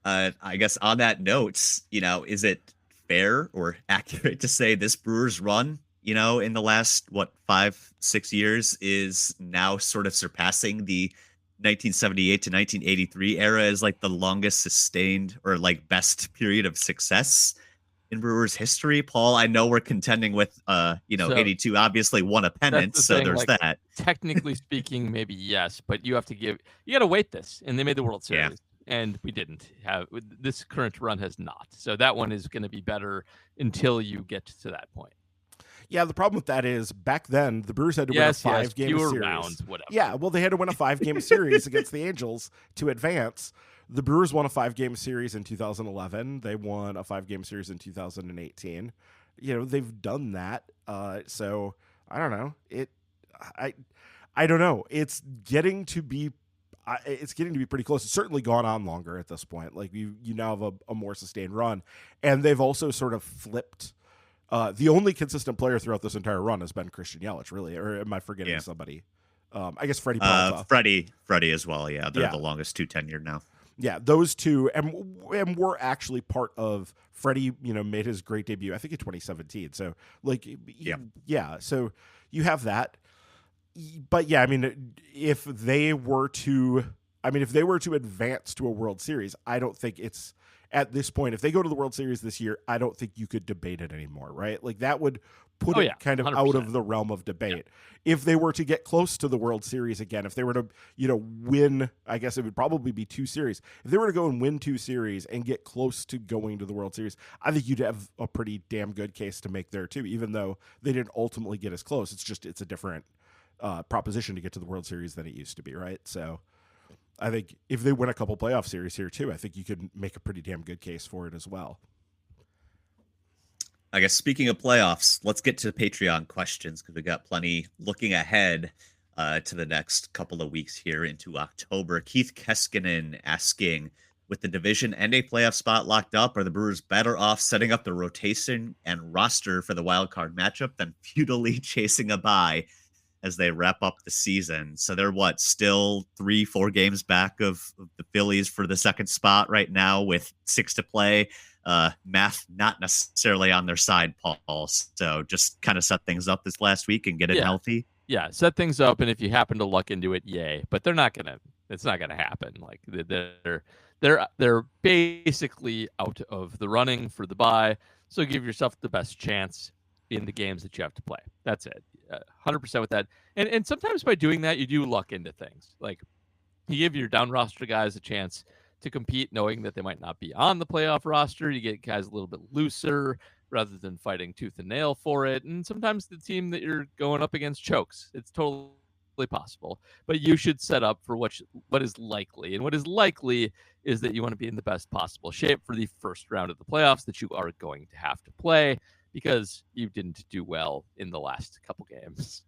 I guess on that note, is it fair or accurate to say this Brewers run, in the last, 5-6 years is now sort of surpassing the 1978 to 1983 era as like the longest sustained or like best period of success in Brewers history? Paul, I know we're contending with, 82 obviously won a pennant, so thing, there's like, that. Technically speaking, maybe yes, but you got to weight this, and they made the World Series. Yeah. And we didn't have this current run has not. So that one is going to be better until you get to that point. Yeah, the problem with that is back then the Brewers had to win a 5-game series. Rounds, whatever. Yeah, well, they had to win a 5-game series against the Angels to advance. The Brewers won a 5-game series in 2011. They won a 5-game series in 2018. They've done that. So I don't know. I don't know. It's getting to be pretty close. It's certainly gone on longer at this point. Like you now have a more sustained run, and they've also sort of flipped. The only consistent player throughout this entire run has been Christian Yelich, really. Or am I forgetting somebody? I guess Freddie Peralta. Freddie as well. Yeah, they're the longest two tenured now. Yeah, those two, and we're actually part of Freddie. Made his great debut, I think, in 2017. So so you have that. But yeah, I mean, if they were to advance to a World Series, I don't think it's at this point. If they go to the World Series this year, I don't think you could debate it anymore, right? Like that would put it kind of 100%. Out of the realm of debate. Yeah. If they were to get close to the World Series again, if they were to, win, I guess it would probably be 2 series. If they were to go and win 2 series and get close to going to the World Series, I think you'd have a pretty damn good case to make there too, even though they didn't ultimately get as close. It's a different proposition to get to the World Series than it used to be, right? So I think if they win a couple playoff series here too, I think you could make a pretty damn good case for it as well. I guess speaking of playoffs, let's get to the Patreon questions because we got plenty looking ahead to the next couple of weeks here into October. Keith Keskinen asking, with the division and a playoff spot locked up, are the Brewers better off setting up the rotation and roster for the wild card matchup than futilely chasing a bye as they wrap up the season? So they're still 3-4 games back of the Phillies for the second spot right now with 6 to play. Math not necessarily on their side, Paul. So just kind of set things up this last week and get it healthy. Yeah, set things up, and if you happen to luck into it, yay. But it's not gonna happen. Like they're basically out of the running for the bye. So give yourself the best chance in the games that you have to play. That's it. 100% with that. And sometimes by doing that, you do luck into things. Like you give your down roster guys a chance to compete, knowing that they might not be on the playoff roster. You get guys a little bit looser rather than fighting tooth and nail for it. And sometimes the team that you're going up against chokes. It's totally possible. But you should set up for what is likely. And what is likely is that you want to be in the best possible shape for the first round of the playoffs that you are going to have to play, because you didn't do well in the last couple games.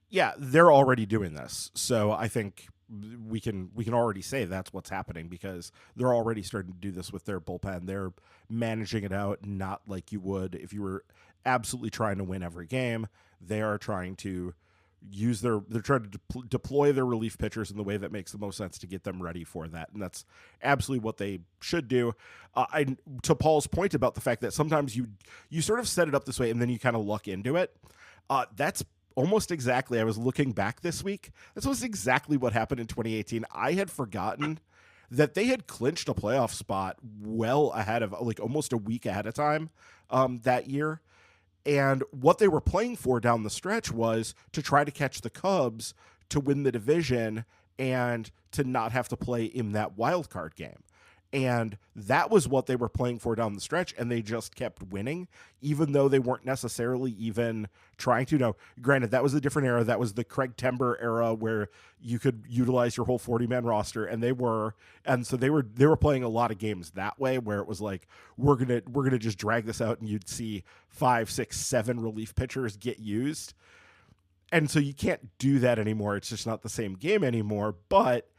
Yeah, they're already doing this. So I think we can already say that's what's happening, because they're already starting to do this with their bullpen. They're managing it out, not like you would if you were absolutely trying to win every game. They are trying to they're trying to deploy their relief pitchers in the way that makes the most sense to get them ready for that. And that's absolutely what they should do. To Paul's point about the fact that sometimes you sort of set it up this way and then you kind of luck into it. That's almost exactly, I was looking back this week, that's almost exactly what happened in 2018. I had forgotten that they had clinched a playoff spot well ahead of, like, almost a week ahead of time that year. And what they were playing for down the stretch was to try to catch the Cubs to win the division and to not have to play in that wild card game. And that was what they were playing for down the stretch, and they just kept winning, even though they weren't necessarily even trying to. Now, granted, that was a different era. That was the Craig Timber era where you could utilize your whole 40-man roster, and they were playing a lot of games that way, where it was like, we're gonna just drag this out, and you'd see 5, 6, 7 relief pitchers get used. And so you can't do that anymore. It's just not the same game anymore. But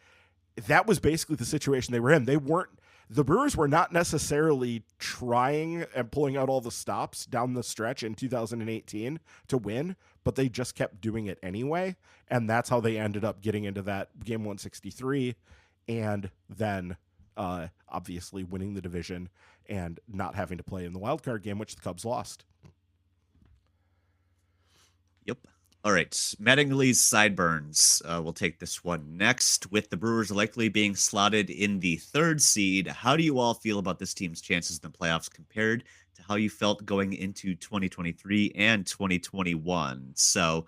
that was basically the situation they were in. They weren't the Brewers were not necessarily trying and pulling out all the stops down the stretch in 2018 to win, but they just kept doing it anyway. And that's how they ended up getting into that game 163 and then obviously winning the division and not having to play in the wild card game, which the Cubs lost. Yep. All right. Mattingly's sideburns. We'll take this one next. With the Brewers likely being slotted in the 3rd seed, how do you all feel about this team's chances in the playoffs compared to how you felt going into 2023 and 2021? So,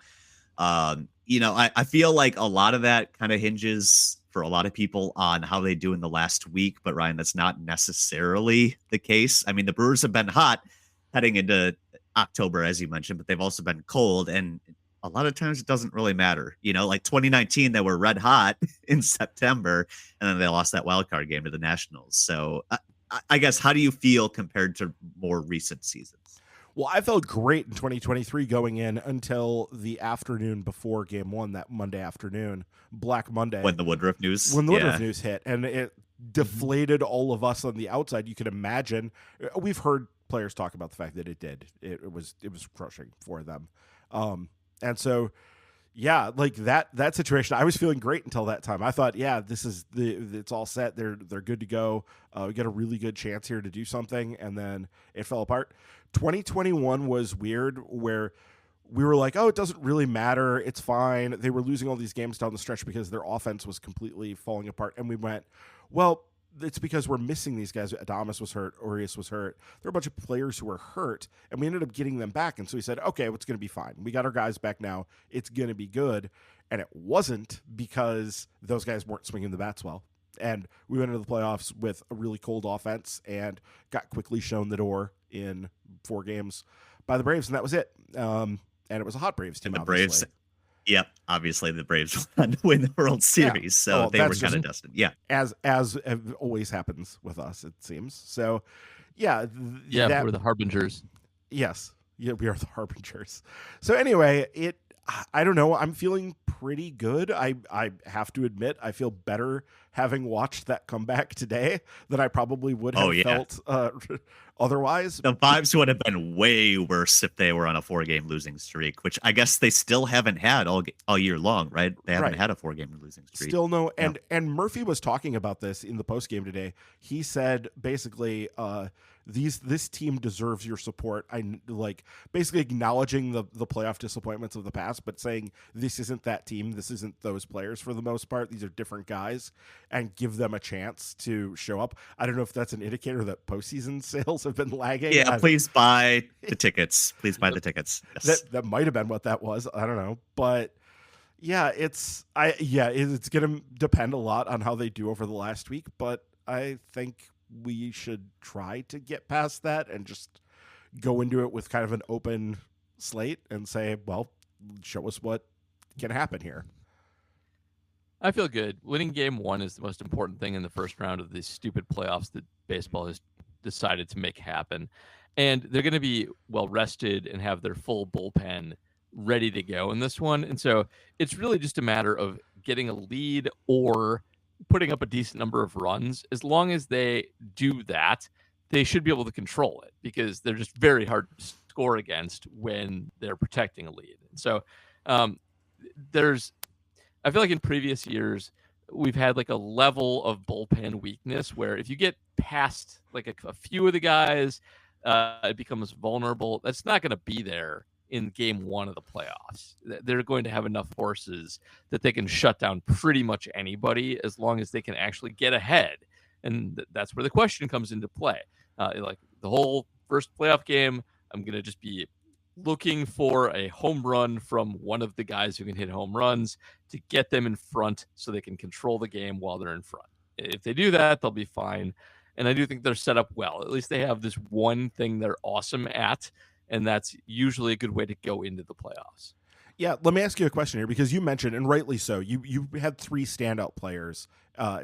I feel like a lot of that kind of hinges for a lot of people on how they do in the last week. But Ryan, that's not necessarily the case. I mean, the Brewers have been hot heading into October, as you mentioned, but they've also been cold. And a lot of times it doesn't really matter. Like 2019, they were red hot in September, and then they lost that wild card game to the Nationals. So I guess, how do you feel compared to more recent seasons? Well, I felt great in 2023 going in until the afternoon before game 1, that Monday afternoon, Black Monday. When the Woodruff news hit, and it deflated all of us on the outside. You can imagine. We've heard players talk about the fact that it did. It was crushing for them. And so, yeah, like that situation, I was feeling great until that time. I thought, yeah, it's all set. They're good to go. We got a really good chance here to do something. And then it fell apart. 2021 was weird, where we were like, oh, it doesn't really matter. It's fine. They were losing all these games down the stretch because their offense was completely falling apart. And we went, well, it's because we're missing these guys. Adames was hurt. Urias was hurt. There were a bunch of players who were hurt, and we ended up getting them back. And so we said, okay, it's going to be fine. We got our guys back now. It's going to be good. And it wasn't, because those guys weren't swinging the bats well. And we went into the playoffs with a really cold offense and got quickly shown the door in 4 games by the Braves, and that was it. And it was a hot Braves team. And the Braves, yep, obviously the Braves won to win the World Series, so they were kind of destined. Yeah, as always happens with us, it seems. So, yeah, we're the harbingers. Yes, yeah, we are the harbingers. So anyway, I don't know. I'm feeling pretty good. I have to admit, I feel better having watched that comeback today than I probably would have felt otherwise. The vibes would have been way worse if they were on a 4-game losing streak, which I guess they still haven't had all year long, right? They haven't had a 4-game losing streak. Still no. And Murphy was talking about this in the postgame today. He said basically, this team deserves your support. I like basically acknowledging the playoff disappointments of the past, but saying this isn't that team. This isn't those players for the most part. These are different guys, and give them a chance to show up. I don't know if that's an indicator that postseason sales have been lagging. Yeah, please buy the tickets. Please buy the tickets. Yes. That might have been what that was. I don't know, but yeah, it's going to depend a lot on how they do over the last week, but I think we should try to get past that and just go into it with kind of an open slate and say, well, show us what can happen here. I feel good. Winning game 1 is the most important thing in the first round of these stupid playoffs that baseball has decided to make happen. And they're going to be well rested and have their full bullpen ready to go in this one. And so it's really just a matter of getting a lead or putting up a decent number of runs. As long as they do that, they should be able to control it, because they're just very hard to score against when they're protecting a lead. And so I feel like in previous years, we've had like a level of bullpen weakness where if you get past like a few of the guys, it becomes vulnerable. That's not going to be there in game 1 of the playoffs. They're going to have enough horses that they can shut down pretty much anybody as long as they can actually get ahead. And that's where the question comes into play. Like the whole first playoff game, I'm going to just be looking for a home run from one of the guys who can hit home runs to get them in front so they can control the game while they're in front. If they do that, they'll be fine. And I do think they're set up well. At least they have this one thing they're awesome at, and that's usually a good way to go into the playoffs. Yeah, let me ask you a question here, because you mentioned, and rightly so, you had 3 standout players,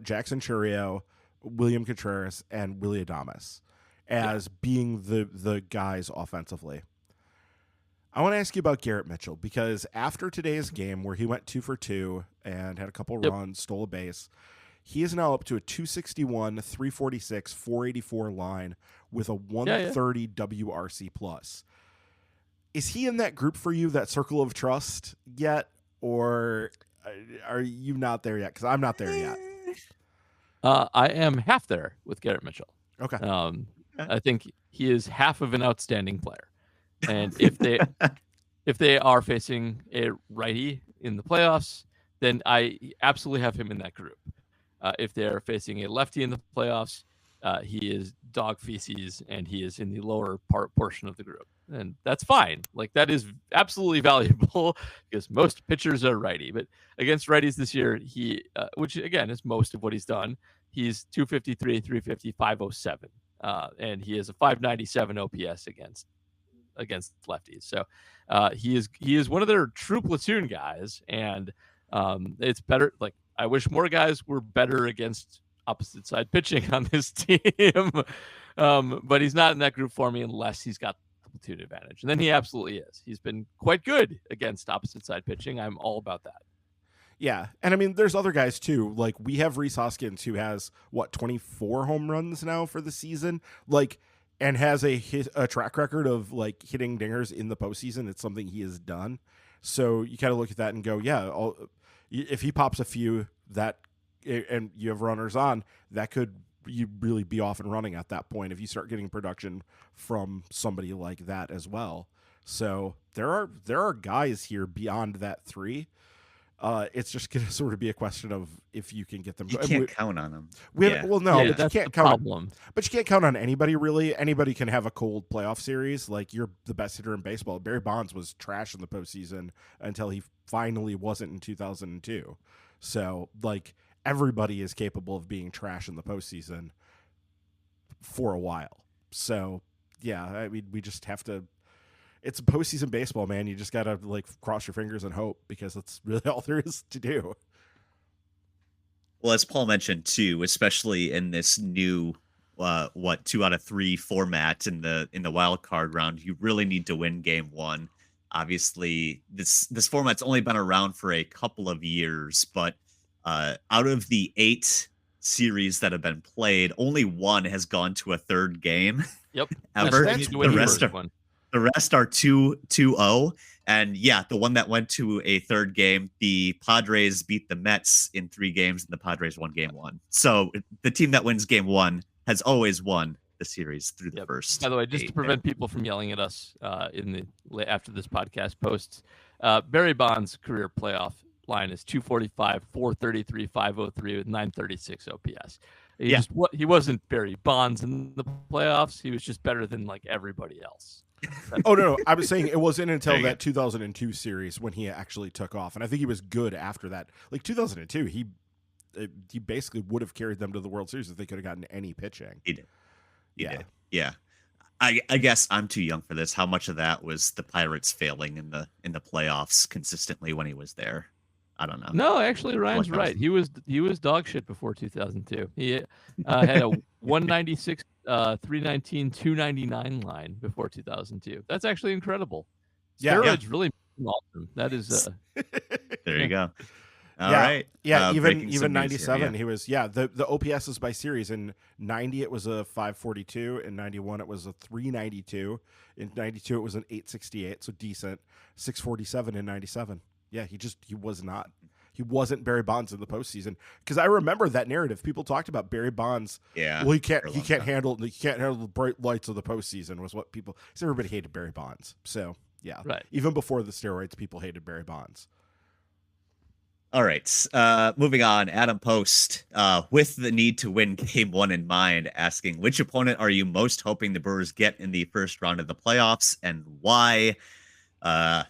Jackson Chourio, William Contreras, and Willy Adames, as being the guys offensively. I want to ask you about Garrett Mitchell, because after today's game where he went 2 for 2 and had a couple runs, stole a base, He is now up to a 261, 346, 484 line with a 130 WRC plus. Is he in that group for you, that circle of trust yet? Or are you not there yet? Because I'm not there yet. I am half there with Garrett Mitchell. Okay. I think he is half of an outstanding player. And if they are facing a righty in the playoffs, then I absolutely have him in that group. If they are facing a lefty in the playoffs, he is dog feces and he is in the lower portion of the group. And that's fine. Like, that is absolutely valuable because most pitchers are righty. But against righties this year, he, which again is most of what he's done, he's 253, 350, 507. And he has a 597 OPS against lefties. So he is one of their true platoon guys. And it's better. Like, I wish more guys were better against opposite side pitching on this team. But he's not in that group for me unless he's got platoon advantage, and then he absolutely is. He's been quite good against opposite side pitching. I'm all about that. Yeah, and I mean, there's other guys too. Like, we have Rhys Hoskins, who has 24 home runs now for the season, like, and has a track record of like hitting dingers in the postseason. It's something he has done. So you kind of look at that and go, yeah, if he pops a few that, and you have runners on, that could you really be off and running at that point if you start getting production from somebody like that as well. So there are guys here beyond that three. It's just going to sort of be a question of if you can get them. You can't count on them. Well, no, yeah, but that's you can't the count. problem. But you can't count on anybody really. Anybody can have a cold playoff series. Like, you're the best hitter in baseball. Barry Bonds was trash in the postseason until he finally wasn't in 2002. So, like, everybody is capable of being trash in the postseason for a while. So, yeah, I mean, we just have to. It's postseason baseball, man. You just got to, like, cross your fingers and hope, because that's really all there is to do. Well, as Paul mentioned too, especially in this new 2 out of 3 format in the wild card round, you really need to win game one. Obviously, this format's only been around for a couple of years, but out of the 8 series that have been played, only one has gone to a third game. Yep. Ever. The rest are 2-0. And yeah, the one that went to a third game, the Padres beat the Mets in 3 games, and the Padres won game 1. So the team that wins game 1 has always won the series through the first. By the way, just to prevent people from yelling at us after this podcast posts, Barry Bonds' career playoff line is 245, 433, 503 with 936 OPS. He wasn't Barry Bonds in the playoffs. He was just better than like everybody else. Oh no, I was saying it wasn't until that 2002 series when he actually took off, and I think he was good after that. Like 2002, he basically would have carried them to the World Series if they could have gotten any pitching. He did. Yeah. I guess I'm too young for this. How much of that was the Pirates failing in the playoffs consistently when he was there? I don't know. No, actually, Ryan's right. He was dog shit before 2002. He had a 196, 319, 299 line before 2002. That's actually incredible. Steroids really awesome. That is. There you go. All right. Yeah, even 97, he was, the OPS is by series. In 90, it was a 542. In 91, it was a 392. In 92, it was an 868, so decent. 647 in 97. Yeah, he wasn't Barry Bonds in the postseason, because I remember that narrative. People talked about Barry Bonds. Yeah. Well, he can't handle the bright lights of the postseason was what people. Because everybody hated Barry Bonds. So yeah, right. Even before the steroids, people hated Barry Bonds. All right. Moving on. Adam Post, with the need to win game 1 in mind, asking, which opponent are you most hoping the Brewers get in the first round of the playoffs, and why?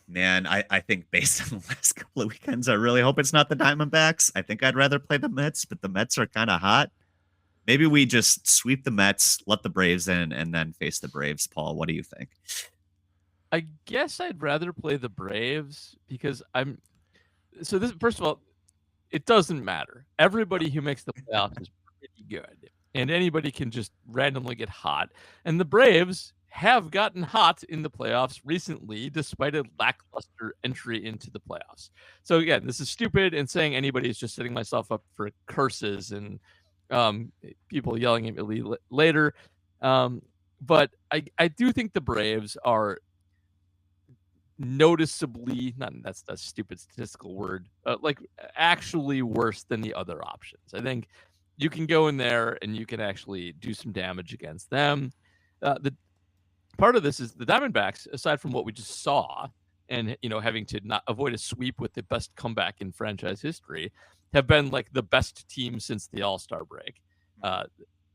Man, I think based on the last couple of weekends, I really hope it's not the Diamondbacks. I think I'd rather play the Mets, but the Mets are kind of hot. Maybe we just sweep the Mets, let the Braves in, and then face the Braves. Paul, what do you think? I guess I'd rather play the Braves because first of all, it doesn't matter. Everybody who makes the playoffs is pretty good, and anybody can just randomly get hot. And the Braves have gotten hot in the playoffs recently, despite a lackluster entry into the playoffs. So again, this is stupid, and saying anybody is just setting myself up for curses and people yelling at me later. But I do think the Braves are noticeably, not that's a stupid statistical word, like actually worse than the other options. I think you can go in there and you can actually do some damage against them. The part of this is the Diamondbacks, aside from what we just saw, and having to not avoid a sweep with the best comeback in franchise history, have been like the best team since the All-Star break.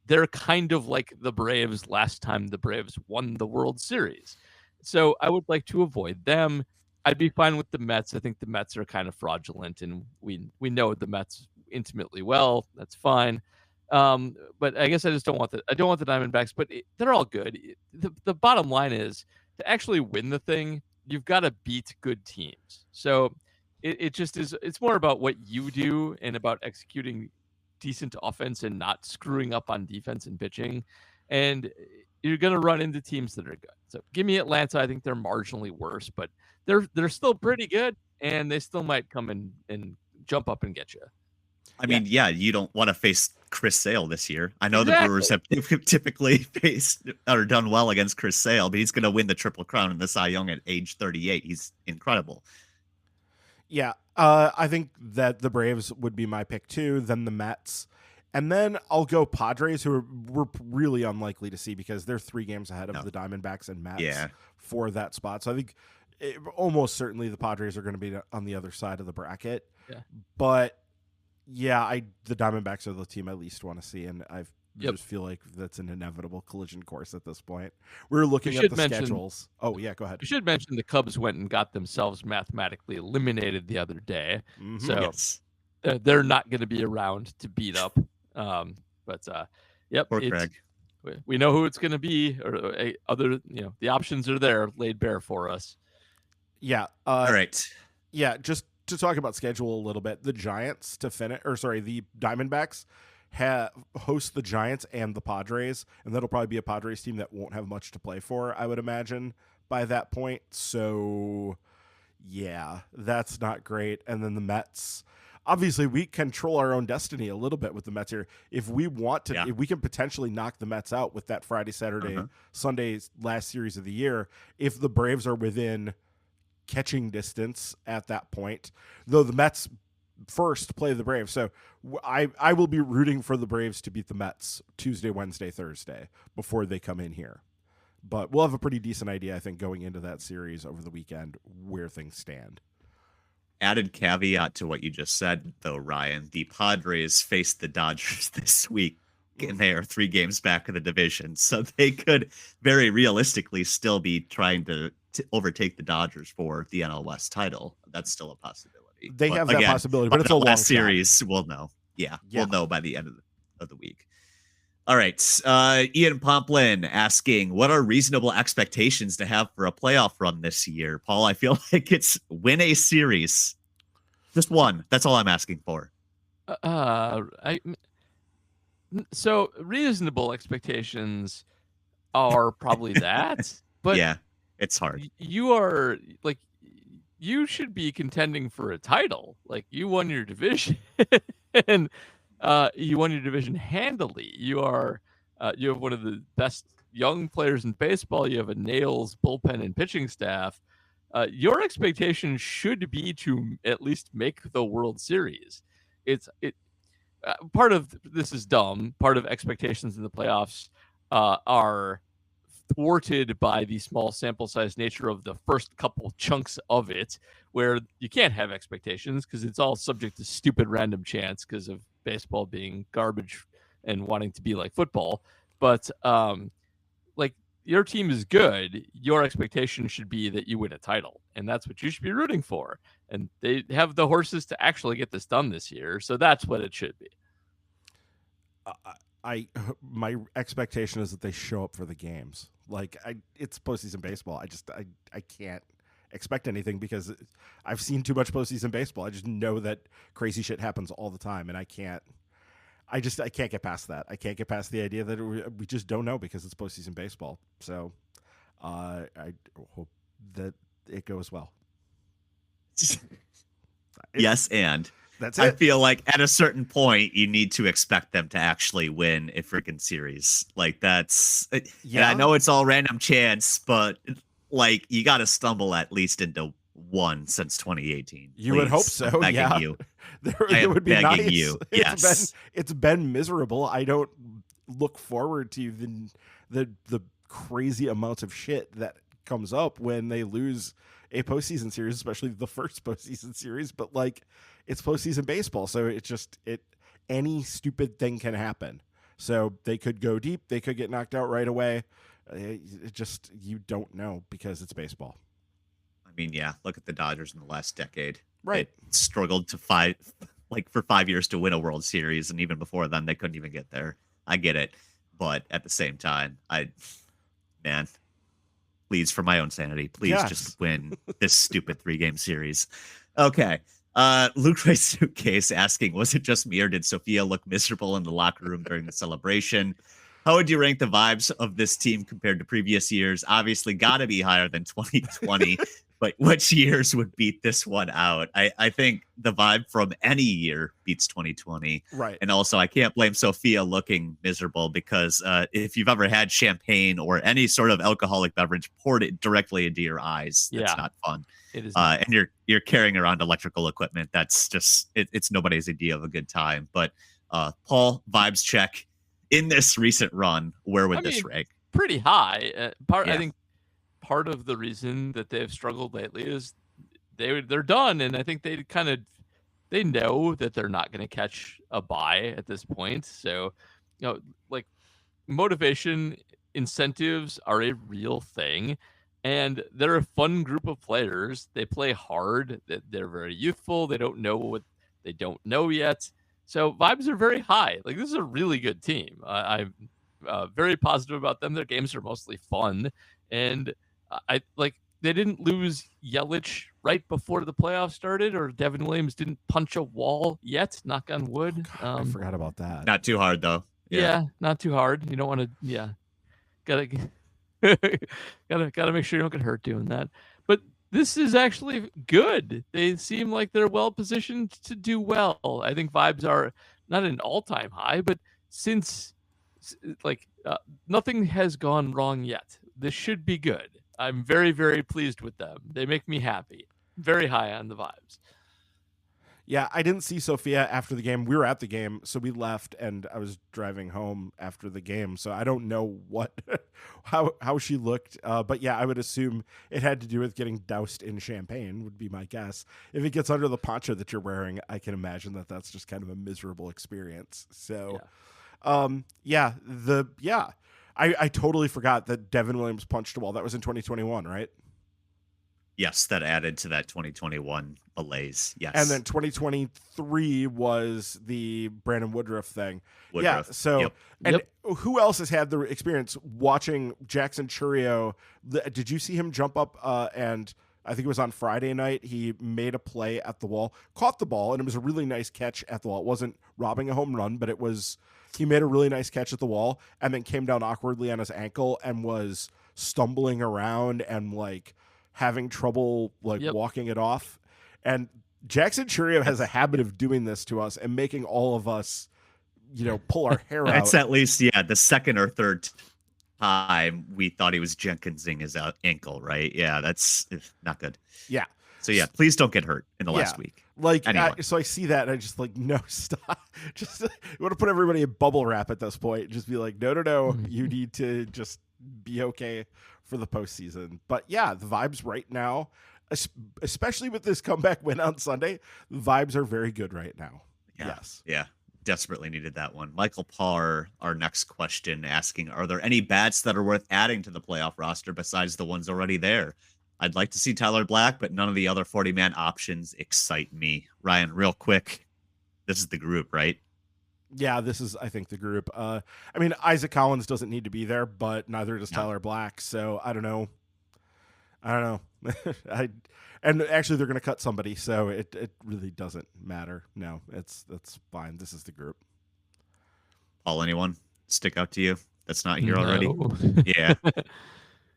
They're kind of like the Braves last time the Braves won the World Series. So I would like to avoid them. I'd be fine with the Mets. I think the Mets are kind of fraudulent, and we know the Mets intimately well. That's fine. But I guess I just don't want the Diamondbacks. But they're all good. The bottom line is, to actually win the thing, you've got to beat good teams. So it just is. It's more about what you do and about executing decent offense and not screwing up on defense and pitching. And you're going to run into teams that are good. So give me Atlanta. I think they're marginally worse, but they're still pretty good, and they still might come and jump up and get you. I mean, you don't want to face Chris Sale this year. I know Exactly. The Brewers have typically faced or done well against Chris Sale, but he's going to win the Triple Crown in the Cy Young at age 38. He's incredible. Yeah, I think that the Braves would be my pick too, then the Mets. And then I'll go Padres, who we're really unlikely to see because they're 3 games ahead of the Diamondbacks and Mets for that spot. So I think almost certainly the Padres are going to be on the other side of the bracket. Yeah. But the Diamondbacks are the team I least want to see, and I just feel like that's an inevitable collision course at this point. We're looking at the schedules. Oh, yeah, go ahead. You should mention the Cubs went and got themselves mathematically eliminated the other day. Mm-hmm. So they're not going to be around to beat up. Poor Craig. We know who it's going to be, or the options are there, laid bare for us. Yeah. All right. Yeah, just to talk about schedule a little bit, the the Diamondbacks host the Giants and the Padres, and that'll probably be a Padres team that won't have much to play for, I would imagine, by that point. So, yeah, that's not great. And then the Mets. Obviously, we control our own destiny a little bit with the Mets here. If we want to, if we can potentially knock the Mets out with that Friday, Saturday, Sunday's last series of the year, if the Braves are within catching distance at that point, though the Mets first play the Braves. So I will be rooting for the Braves to beat the Mets Tuesday, Wednesday, Thursday before they come in here. But we'll have a pretty decent idea, I think, going into that series over the weekend where things stand. Added caveat to what you just said, though, Ryan, the Padres faced the Dodgers this week, and they are 3 games back of the division. So they could very realistically still be trying to overtake the Dodgers for the NL West title. That's still a possibility. They have that possibility, but it's a long series. We'll know. Yeah, we'll know by the end of the week. All right. Ian Pomplin asking, what are reasonable expectations to have for a playoff run this year? Paul, I feel like it's win a series. Just one. That's all I'm asking for. So reasonable expectations are probably that. But yeah, it's hard. You should be contending for a title. Like, you won your division and you won your division handily. You have one of the best young players in baseball. You have a nails bullpen and pitching staff. Your expectation should be to at least make the World Series. Part of this is dumb. Part of expectations in the playoffs are thwarted by the small sample size nature of the first couple chunks of it, where you can't have expectations because it's all subject to stupid random chance because of baseball being garbage and wanting to be like football. But your team is good. Your expectation should be that you win a title, and that's what you should be rooting for. And they have the horses to actually get this done this year, so that's what it should be. My expectation is that they show up for the games. It's postseason baseball. I can't expect anything because I've seen too much postseason baseball. I just know that crazy shit happens all the time, and I can't get past that. I can't get past the idea that we just don't know because it's postseason baseball. So I hope that it goes well. Yes, and That's I it. feel like at a certain point you need to expect them to actually win a freaking series. Like that's and I know it's all random chance, but like you got to stumble at least into one since 2018. You would hope Please. so. I'm begging Yeah, you. there, I it am would be begging nice. you. Yes. It's been miserable. I don't look forward to the crazy amounts of shit that comes up when they lose a postseason series, especially the first postseason series. But like, it's postseason baseball, so any stupid thing can happen. So they could go deep, they could get knocked out right away. It just, you don't know because it's baseball. I mean, yeah, look at the Dodgers in the last decade. Right. They struggled for 5 years to win a World Series, and even before then, they couldn't even get there. I get it, but at the same time, man, please, for my own sanity, please just win this stupid 3-game series. Okay. Luke Ray Suitcase asking, was it just me or did Sophia look miserable in the locker room during the celebration? How would you rank the vibes of this team compared to previous years? Obviously, got to be higher than 2020, but which years would beat this one out? I think the vibe from any year beats 2020. Right. And also, I can't blame Sophia looking miserable because if you've ever had champagne or any sort of alcoholic beverage poured it directly into your eyes, it's not fun. It is. And you're carrying around electrical equipment. That's just, it's nobody's idea of a good time. But Paul, vibes check. In this recent run, where would this rank? Pretty high. I think part of the reason that they've struggled lately is they're done, and I think they know that they're not going to catch a bye at this point. So, like motivation, incentives are a real thing, and they're a fun group of players. They play hard. They're very youthful. They don't know what they don't know yet. So vibes are very high. Like, this is a really good team. I'm very positive about them. Their games are mostly fun, and they didn't lose Yelich right before the playoffs started, or Devin Williams didn't punch a wall yet. Knock on wood. I forgot about that. Not too hard though. Yeah, not too hard. You don't want to. Yeah, gotta make sure you don't get hurt doing that. But this is actually good. They seem like they're well positioned to do well. I think vibes are not an all-time high, but since nothing has gone wrong yet, this should be good. I'm very, very pleased with them. They make me happy. Very high on the vibes. Yeah, I didn't see Sophia after the game. We were at the game, so we left, and I was driving home after the game. So I don't know how she looked. But yeah, I would assume it had to do with getting doused in champagne, would be my guess. If it gets under the poncho that you're wearing, I can imagine that that's just kind of a miserable experience. So, I totally forgot that Devin Williams punched a wall. That was in 2021, right? Yes, that added to that 2021 malaise. Yes. And then 2023 was the Brandon Woodruff thing. Woodruff. Yeah. So, who else has had the experience watching Jackson Chourio? Did you see him jump up and I think it was on Friday night, he made a play at the wall, caught the ball, and it was a really nice catch at the wall. It wasn't robbing a home run, but he made a really nice catch at the wall and then came down awkwardly on his ankle and was stumbling around and like having trouble walking it off. And Jackson Chourio has a habit of doing this to us and making all of us, pull our hair out. It's at least, the second or third time we thought he was Jenkinsing his ankle, right? Yeah, that's not good. Yeah. So yeah, please don't get hurt in the last week. Like, anyway. So I see that and I just like, no, stop. Just you want to put everybody in bubble wrap at this point. Just be like, no, you need to just be okay for the postseason. But yeah, the vibes right now, especially with this comeback win on Sunday, the vibes are very good right now. Yeah. Yes. Yeah. Desperately needed that one. Michael Parr, our next question, asking, are there any bats that are worth adding to the playoff roster besides the ones already there? I'd like to see Tyler Black, but none of the other 40-man options excite me. Ryan, real quick, this is the group, right? Yeah, this is, I think, the group. I mean, Isaac Collins doesn't need to be there, but neither does Tyler Black. So I don't know. And actually, they're going to cut somebody, so it really doesn't matter. No, that's fine. This is the group. Paul, anyone stick out to you that's not here already? Yeah.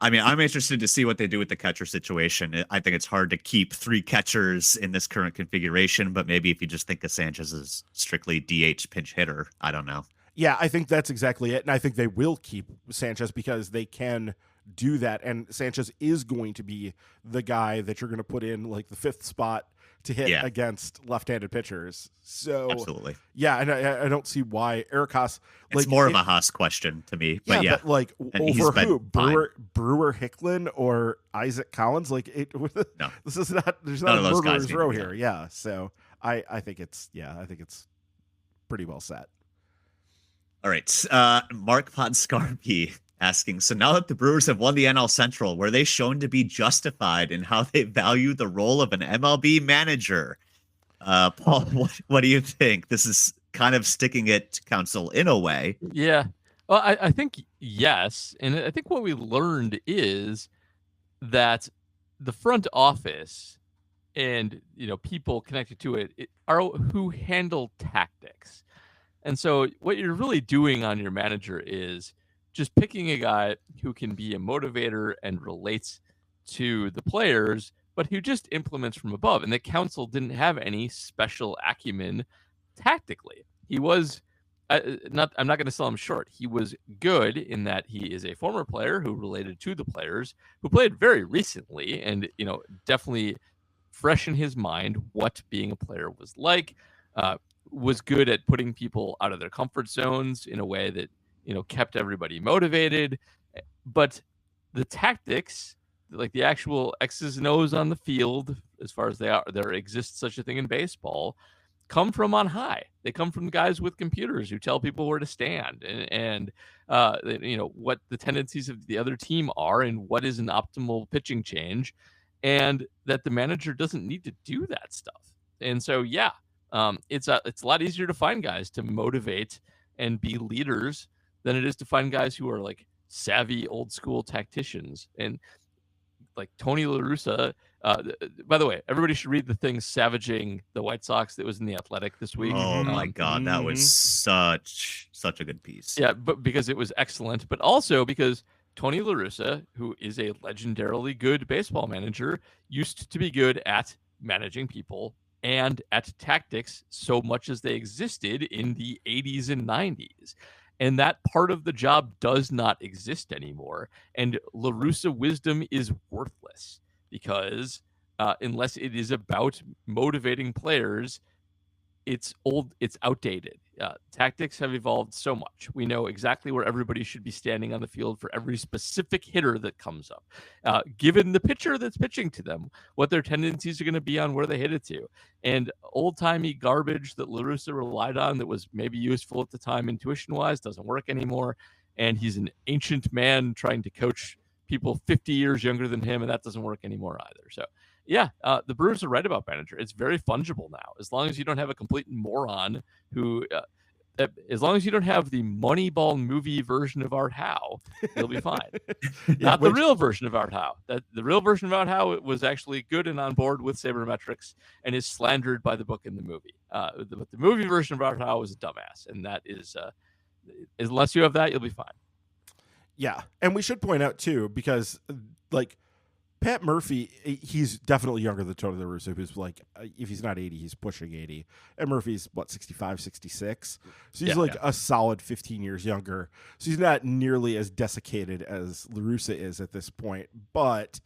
I mean, I'm interested to see what they do with the catcher situation. I think it's hard to keep 3 catchers in this current configuration, but maybe if you just think of Sanchez as strictly DH pinch hitter, I don't know. Yeah, I think that's exactly it. And I think they will keep Sanchez because they can do that. And Sanchez is going to be the guy that you're going to put in like the 5th spot to hit against left-handed pitchers. So absolutely. Yeah, and I don't see why Eric Haas. It's more of a Haas question to me. But But like over who? Brewer Hicklin or Isaac Collins? Like no. This is not. There's not a murderer's row here. Yeah. So I think it's pretty well set. All right. Mark Podscarpy asking, so now that the Brewers have won the NL Central, were they shown to be justified in how they value the role of an MLB manager? Paul, what do you think? This is kind of sticking it to Counsell in a way. Yeah. Well, I think yes. And I think what we learned is that the front office and, people connected to it are who handle tactics. And so what you're really doing on your manager is just picking a guy who can be a motivator and relates to the players, but who just implements from above. And the Counsell didn't have any special acumen tactically. He was I'm not going to sell him short. He was good in that he is a former player who related to the players, who played very recently and, definitely fresh in his mind what being a player was like. Was good at putting people out of their comfort zones in a way that, kept everybody motivated. But the tactics, like the actual X's and O's on the field, as far as there exists such a thing in baseball, come from on high. They come from guys with computers who tell people where to stand and what the tendencies of the other team are and what is an optimal pitching change, and that the manager doesn't need to do that stuff. And so, yeah. It's a lot easier to find guys to motivate and be leaders than it is to find guys who are like savvy old school tacticians. And like Tony La Russa, by the way, everybody should read the thing savaging the White Sox that was in The Athletic this week. Oh my God, that was such a good piece. Yeah, but because it was excellent, but also because Tony La Russa, who is a legendarily good baseball manager, used to be good at managing people and at tactics so much as they existed in the 80s and 90s. And that part of the job does not exist anymore. And La Russa wisdom is worthless because unless it is about motivating players, it's old, it's outdated. Tactics have evolved so much. We know exactly where everybody should be standing on the field for every specific hitter that comes up, given the pitcher that's pitching to them, what their tendencies are going to be on where they hit it to. And old-timey garbage that La Russa relied on that was maybe useful at the time intuition-wise doesn't work anymore. And he's an ancient man trying to coach people 50 years younger than him, and that doesn't work anymore either. So yeah, the Brewers are right about manager. It's very fungible now. As long as you don't have a complete moron who, as long as you don't have the Moneyball movie version of Art Howe, you'll be fine. Not the real version of Art Howe. The real version of Art Howe was actually good and on board with sabermetrics and is slandered by the book and the movie. But the movie version of Art Howe is a dumbass, and that is, unless you have that, you'll be fine. Yeah, and we should point out too, because like Pat Murphy, he's definitely younger than Tony La Russa, who's like, if he's not 80, he's pushing 80. And Murphy's, 65, 66? So he's a solid 15 years younger. So he's not nearly as desiccated as La Russa is at this point. But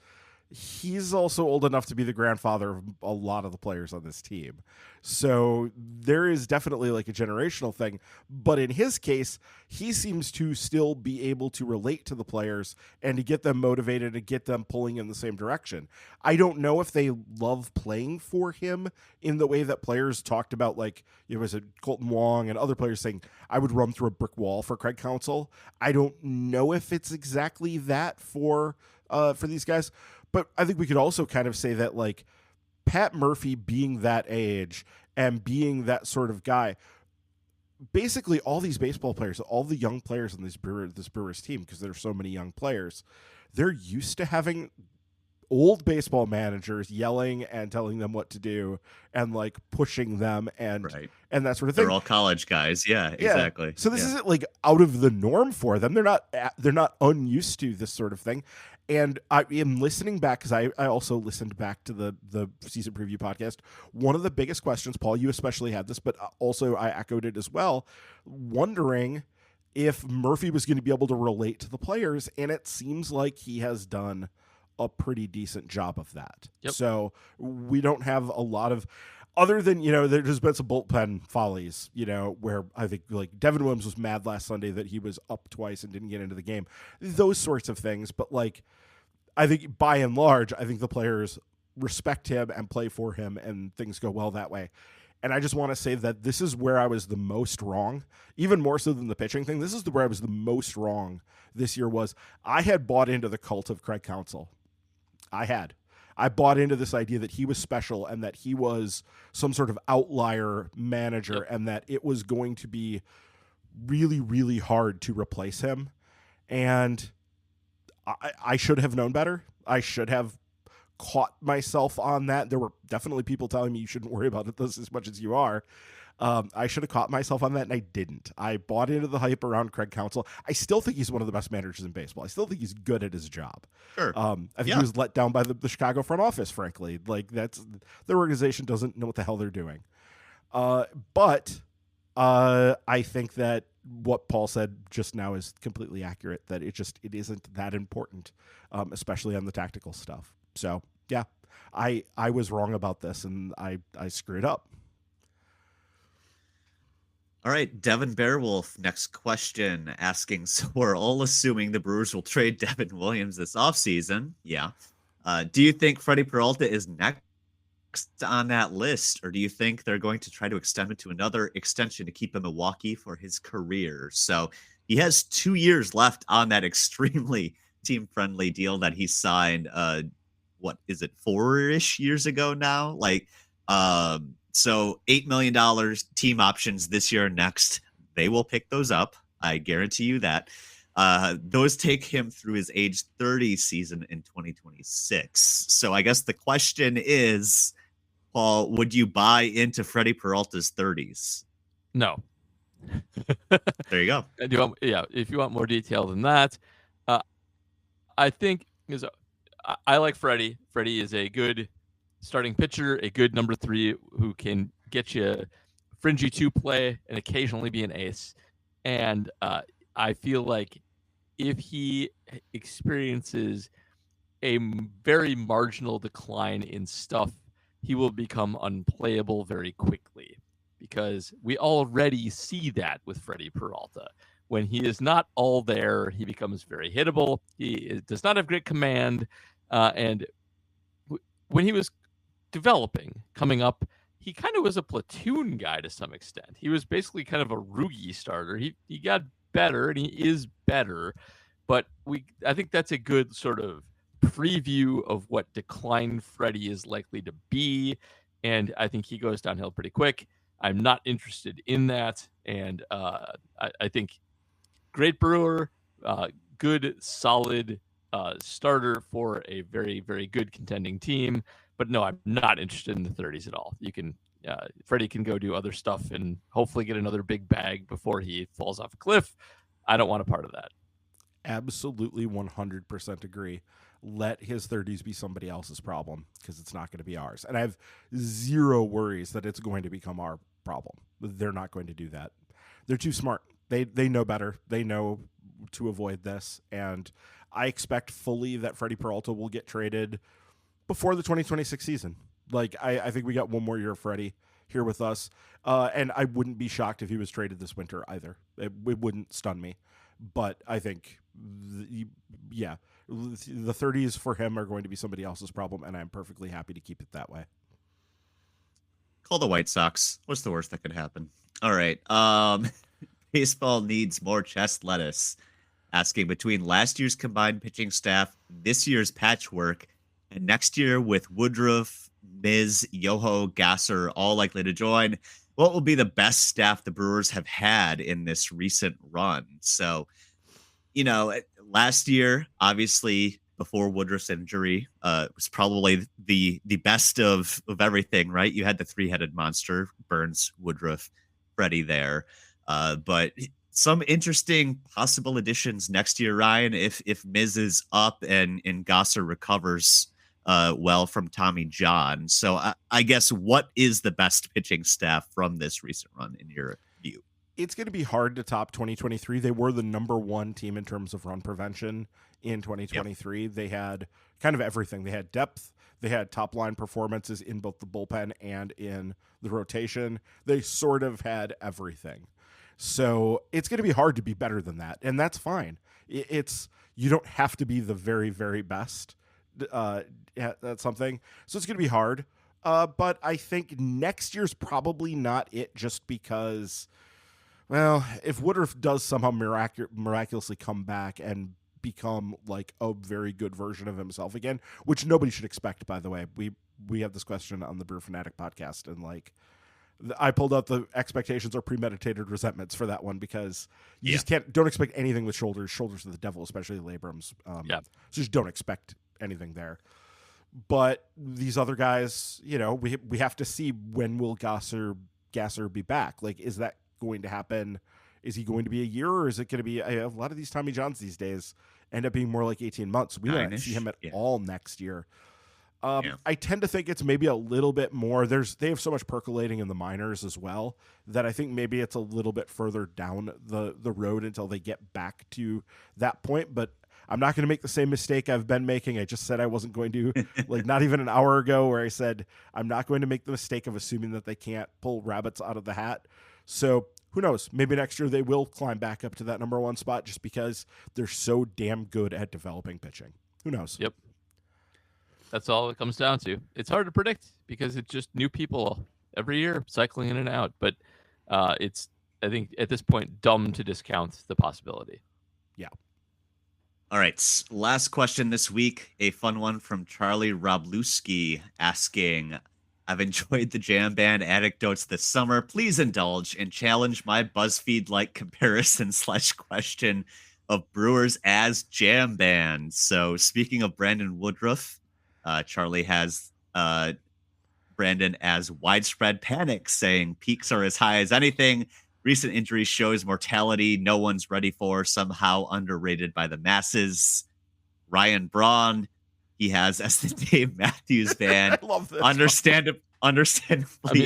he's also old enough to be the grandfather of a lot of the players on this team. So there is definitely like a generational thing. But in his case, he seems to still be able to relate to the players and to get them motivated and get them pulling in the same direction. I don't know if they love playing for him in the way that players talked about, like, was it Colton Wong and other players saying, I would run through a brick wall for Craig Counsell. I don't know if it's exactly that for these guys. But I think we could also kind of say that, like, Pat Murphy being that age and being that sort of guy, basically all these baseball players, all the young players on this Brewers team, because there's so many young players, they're used to having old baseball managers yelling and telling them what to do and like pushing them and that sort of thing. They're all college guys. Yeah, exactly. So this isn't like out of the norm for them. They're not unused to this sort of thing. And I am listening back because I also listened back to the season preview podcast. One of the biggest questions, Paul, you especially had this, but also I echoed it as well, wondering if Murphy was going to be able to relate to the players, and it seems like he has done a pretty decent job of that. Yep. So we don't have a lot of, other than, there's been some bullpen follies, where I think like Devin Williams was mad last Sunday that he was up twice and didn't get into the game. Those sorts of things. But like, I think by and large, I think the players respect him and play for him and things go well that way. And I just want to say that this is where I was the most wrong, even more so than the pitching thing. This is where I was the most wrong this year. Was I had bought into the cult of Craig Counsell. I bought into this idea that he was special and that he was some sort of outlier manager, and that it was going to be really, really hard to replace him. And I should have known better. I should have caught myself on that. There were definitely people telling me you shouldn't worry about this as much as you are. I should have caught myself on that, and I didn't. I bought into the hype around Craig Counsell. I still think he's one of the best managers in baseball. I still think he's good at his job. Sure. I think he was let down by the Chicago front office, frankly. Like, that's, their organization doesn't know what the hell they're doing. But I think that what Paul said just now is completely accurate, that it isn't that important, especially on the tactical stuff. So, yeah, I was wrong about this, and I screwed up. All right, Devin Bearwolf, next question, asking, so we're all assuming the Brewers will trade Devin Williams this offseason. Yeah. Do you think Freddie Peralta is next on that list, or do you think they're going to try to extend it to another extension to keep him in Milwaukee for his career? So he has 2 years left on that extremely team-friendly deal that he signed, what is it, 4-ish years ago now? Like, so $8 million team options this year and next. They will pick those up. I guarantee you that. Those take him through his age 30 season in 2026. So I guess the question is, Paul, would you buy into Freddie Peralta's 30s? No. There you go. If you want more detail than that, I think I like Freddie. Freddie is a good starting pitcher, a good number 3 who can get you fringy 2 play and occasionally be an ace. And I feel like if he experiences a very marginal decline in stuff, he will become unplayable very quickly, because we already see that with Freddie Peralta. When he is not all there, he becomes very hittable. He does not have great command. And when he was coming up, he kind of was a platoon guy to some extent. He was basically kind of a Roogie starter. He got better, and he is better. But I think that's a good sort of preview of what decline Freddie is likely to be. And I think he goes downhill pretty quick. I'm not interested in that. And I think great Brewer, good, solid starter for a very, very good contending team. But no, I'm not interested in the 30s at all. Freddie can go do other stuff and hopefully get another big bag before he falls off a cliff. I don't want a part of that. Absolutely 100% agree. Let his 30s be somebody else's problem, because it's not going to be ours. And I have zero worries that it's going to become our problem. They're not going to do that. They're too smart. They know better. They know to avoid this. And I expect fully that Freddie Peralta will get traded before the 2026 season. Like, I think we got one more year of Freddie here with us. And I wouldn't be shocked if he was traded this winter either. It wouldn't stun me. But I think, the 30s for him are going to be somebody else's problem, and I'm perfectly happy to keep it that way. Call the White Sox. What's the worst that could happen? All right. Baseball needs more chest lettuce. Asking, between last year's combined pitching staff, this year's patchwork, and next year with Woodruff, Miz, Yoho, Gasser all likely to join, what will be the best staff the Brewers have had in this recent run? So, last year, obviously, before Woodruff's injury, was probably the best of everything, right? You had the 3-headed monster, Burns, Woodruff, Freddie there. But some interesting possible additions next year, Ryan, if Miz is up and Gosser recovers well from Tommy John. So I guess what is the best pitching staff from this recent run in your view? It's going to be hard to top 2023. They were the number one team in terms of run prevention in 2023. Yep. They had kind of everything. They had depth. They had top line performances in both the bullpen and in the rotation. They sort of had everything. So it's going to be hard to be better than that. And that's fine. You don't have to be the very, very best at something. So it's going to be hard. But I think next year's probably not it, just because, well, if Woodruff does somehow miraculously come back and become like a very good version of himself again, which nobody should expect, by the way. We have this question on the Brew Fanatic podcast, and like I pulled out the expectations or premeditated resentments for that one, because you just don't expect anything with shoulders. Shoulders are the devil, especially Labrams. So just don't expect anything there. But these other guys, we have to see, when will Gasser be back? Like, is that going to happen? Is he going to be a year, or is it going to be a lot of these Tommy Johns these days end up being more like 18 months? We don't see him at all next year. I tend to think it's maybe a little bit more. They have so much percolating in the minors as well that I think maybe it's a little bit further down the road until they get back to that point. But I'm not going to make the same mistake I've been making. I just said I wasn't going to, like not even an hour ago, where I said I'm not going to make the mistake of assuming that they can't pull rabbits out of the hat. So who knows? Maybe next year they will climb back up to that number one spot, just because they're so damn good at developing pitching. Who knows? Yep. That's all it comes down to. It's hard to predict because it's just new people every year cycling in and out. But it's, I think, at this point, dumb to discount the possibility. Yeah. All right. Last question this week. A fun one from Charlie Roblewski asking, I've enjoyed the jam band anecdotes this summer. Please indulge and challenge my BuzzFeed-like comparison / question of Brewers as jam band. So speaking of Brandon Woodruff, Charlie has Brandon as widespread panic, saying peaks are as high as anything. Recent injury shows mortality no one's ready for, somehow underrated by the masses. Ryan Braun, he has as the Dave Matthews Band. I love this. Understandably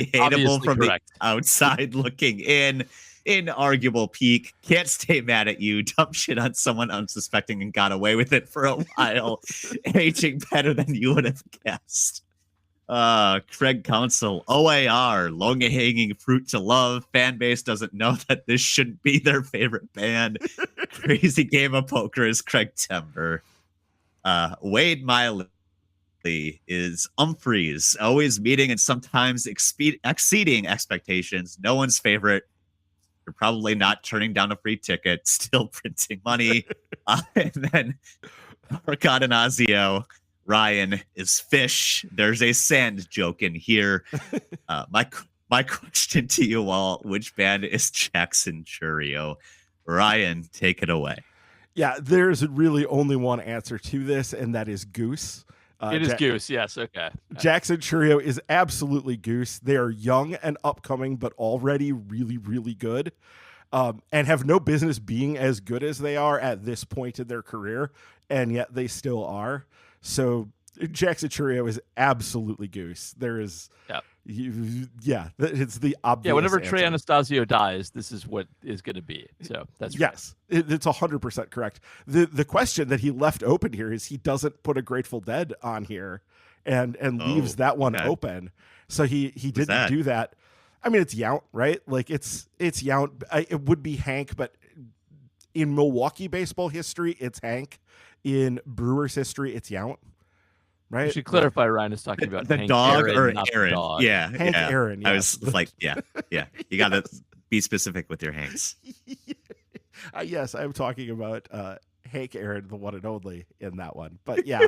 hateable from correct. The outside looking in. Inarguable peak. Can't stay mad at you. Dump shit on someone unsuspecting and got away with it for a while. Aging better than you would have guessed. Craig Counsell, OAR, long-hanging fruit to love. Fan base doesn't know that this shouldn't be their favorite band. Crazy game of poker is Craig Timber. Wade Miley is Humphreys, always meeting and sometimes exceeding expectations. No one's favorite. You're probably not turning down a free ticket, still printing money. And then Marcot and Ozio. Ryan is fish. There's a sand joke in here. My question to you all, which band is Jackson Churio? Ryan, take it away. Yeah, there's really only one answer to this, and that is Goose. It is Goose, yes, okay. Jackson Churio is absolutely Goose. They are young and upcoming, but already really, really good, and have no business being as good as they are at this point in their career, and yet they still are. So Jackson Churio is absolutely Goose. There is, it's the obvious. Yeah, whenever answer. Trey Anastasio dies, this is what is going to be. So that's yes, right. It's 100% correct. The question that he left open here is he doesn't put a Grateful Dead on here, and leaves that one open. So he didn't do that. I mean, it's Yount, right? Like it's Yount. It would be Hank, but in Milwaukee baseball history, it's Hank. In Brewers history, it's Yount, right? You should clarify. Ryan is talking about the Hank dog Aaron, or Aaron. Dog. Yeah, Hank Aaron. Yes. I was like, yeah. You got to be specific with your Hanks. Yes, I'm talking about Hank Aaron, the one and only in that one. But yeah,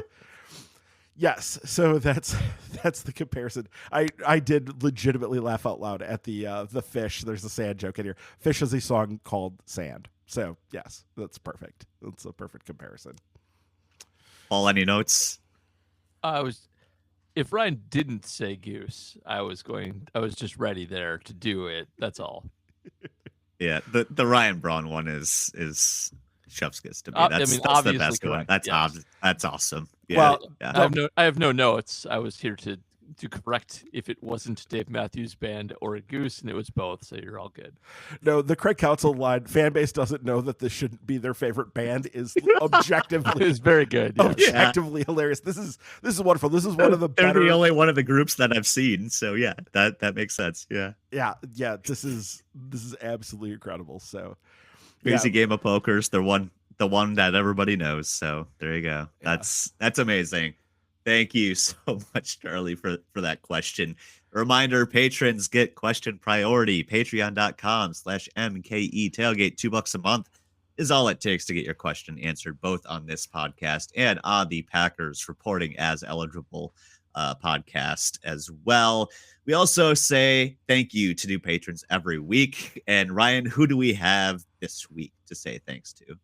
yes. So that's the comparison. I did legitimately laugh out loud at the fish. There's a sand joke in here. Fish has a song called Sand. So yes, that's perfect. That's a perfect comparison. Paul, any notes? If Ryan didn't say Goose, I was just ready there to do it. That's all. Yeah, the Ryan Braun one is chef's kiss to me. That's the obviously best one. correct. That's Yes. that's awesome. Yeah, Well, yeah. I have no notes. I was here to correct if it wasn't Dave Matthews Band or a goose, and it was both, so you're all good. No, the Craig Counsell line, fan base doesn't know that this shouldn't be their favorite band, is It objectively was very good. Yeah. objectively hilarious. This is wonderful. This is one of the They're better. the only one of the groups that I've seen, so yeah, that makes sense. Yeah, Yeah. This is absolutely incredible. So crazy game of poker's the one that everybody knows. So there you go. That's amazing. Thank you so much, Charlie, for that question. A reminder, patrons get question priority. Patreon.com/MKE tailgate. $2 a month is all it takes to get your question answered, both on this podcast and on the Packers Reporting as Eligible podcast as well. We also say thank you to new patrons every week. And Ryan, who do we have this week to say thanks to?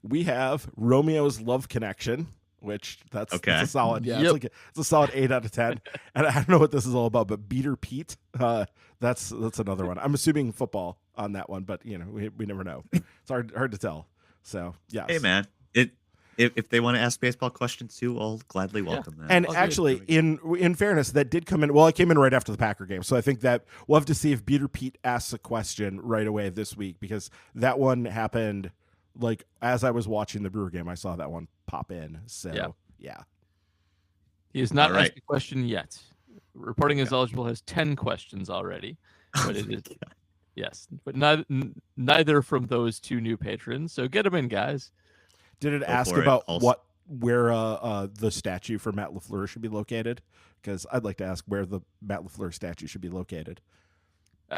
we have Romeo's Love Connection, which that's a solid. Yeah, Yep. it's a solid 8 out of 10. And I don't know what this is all about, but Beater Pete, that's another one. I'm assuming football on that one, but we never know. It's hard to tell. So yes. Hey man, if they want to ask baseball questions too, I'll gladly welcome them. And actually, in fairness, that did come in. Well, it came in right after the Packer game, so I think that we'll have to see if Beater Pete asks a question right away this week, because that one happened like as I was watching the Brewer game. I saw that one pop in. So yeah. He has not All right. asked a question yet. Reporting as eligible has 10 questions already, but it is yes, but neither from those two new patrons. So get them in, guys. Did it Go ask for it. about Also- where the statue for Matt LaFleur should be located? Because I'd like to ask where the Matt LaFleur statue should be located.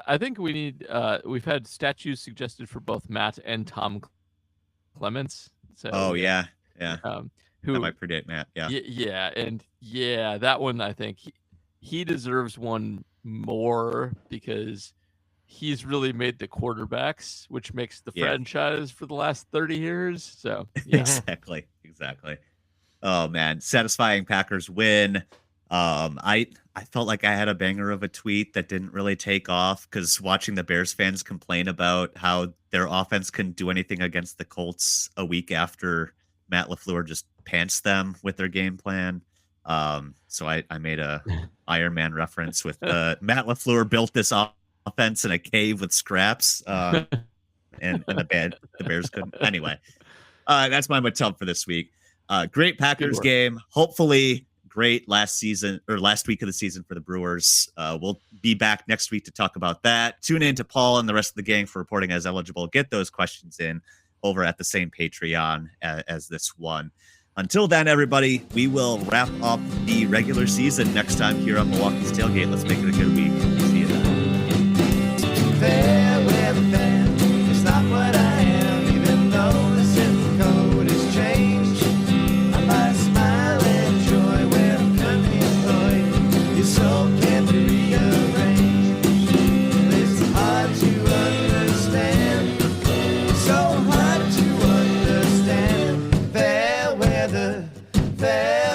I think we need. We've had statues suggested for both Matt and Tom Clements. So Oh yeah. who That might predate Matt. Yeah. that one I think he deserves one more because he's really made the quarterbacks, which makes the franchise for the last 30 years. So yeah. Exactly. Oh man, satisfying Packers win. I felt like I had a banger of a tweet that didn't really take off, because watching the Bears fans complain about how their offense couldn't do anything against the Colts a week after Matt LaFleur just pants them with their game plan. So I made a Iron Man reference with Matt LaFleur built this offense in a cave with scraps, and the Bears couldn't. Anyway, that's my tub for this week. Great Packers game. Hopefully great last week of the season for the Brewers. We'll be back next week to talk about that. Tune in to Paul and the rest of the gang for Reporting as Eligible. Get those questions in over at the same Patreon as this one. Until then, everybody, we will wrap up the regular season next time here on Milwaukee's Tailgate. Let's make it a good week. See you then. Fair weather fan, it's not what I am, even though the zip code has changed. I might smile and joy where I'm currently employed. Your soul can't be rearranged. It's hard to understand, so hard to understand. Fair weather, fair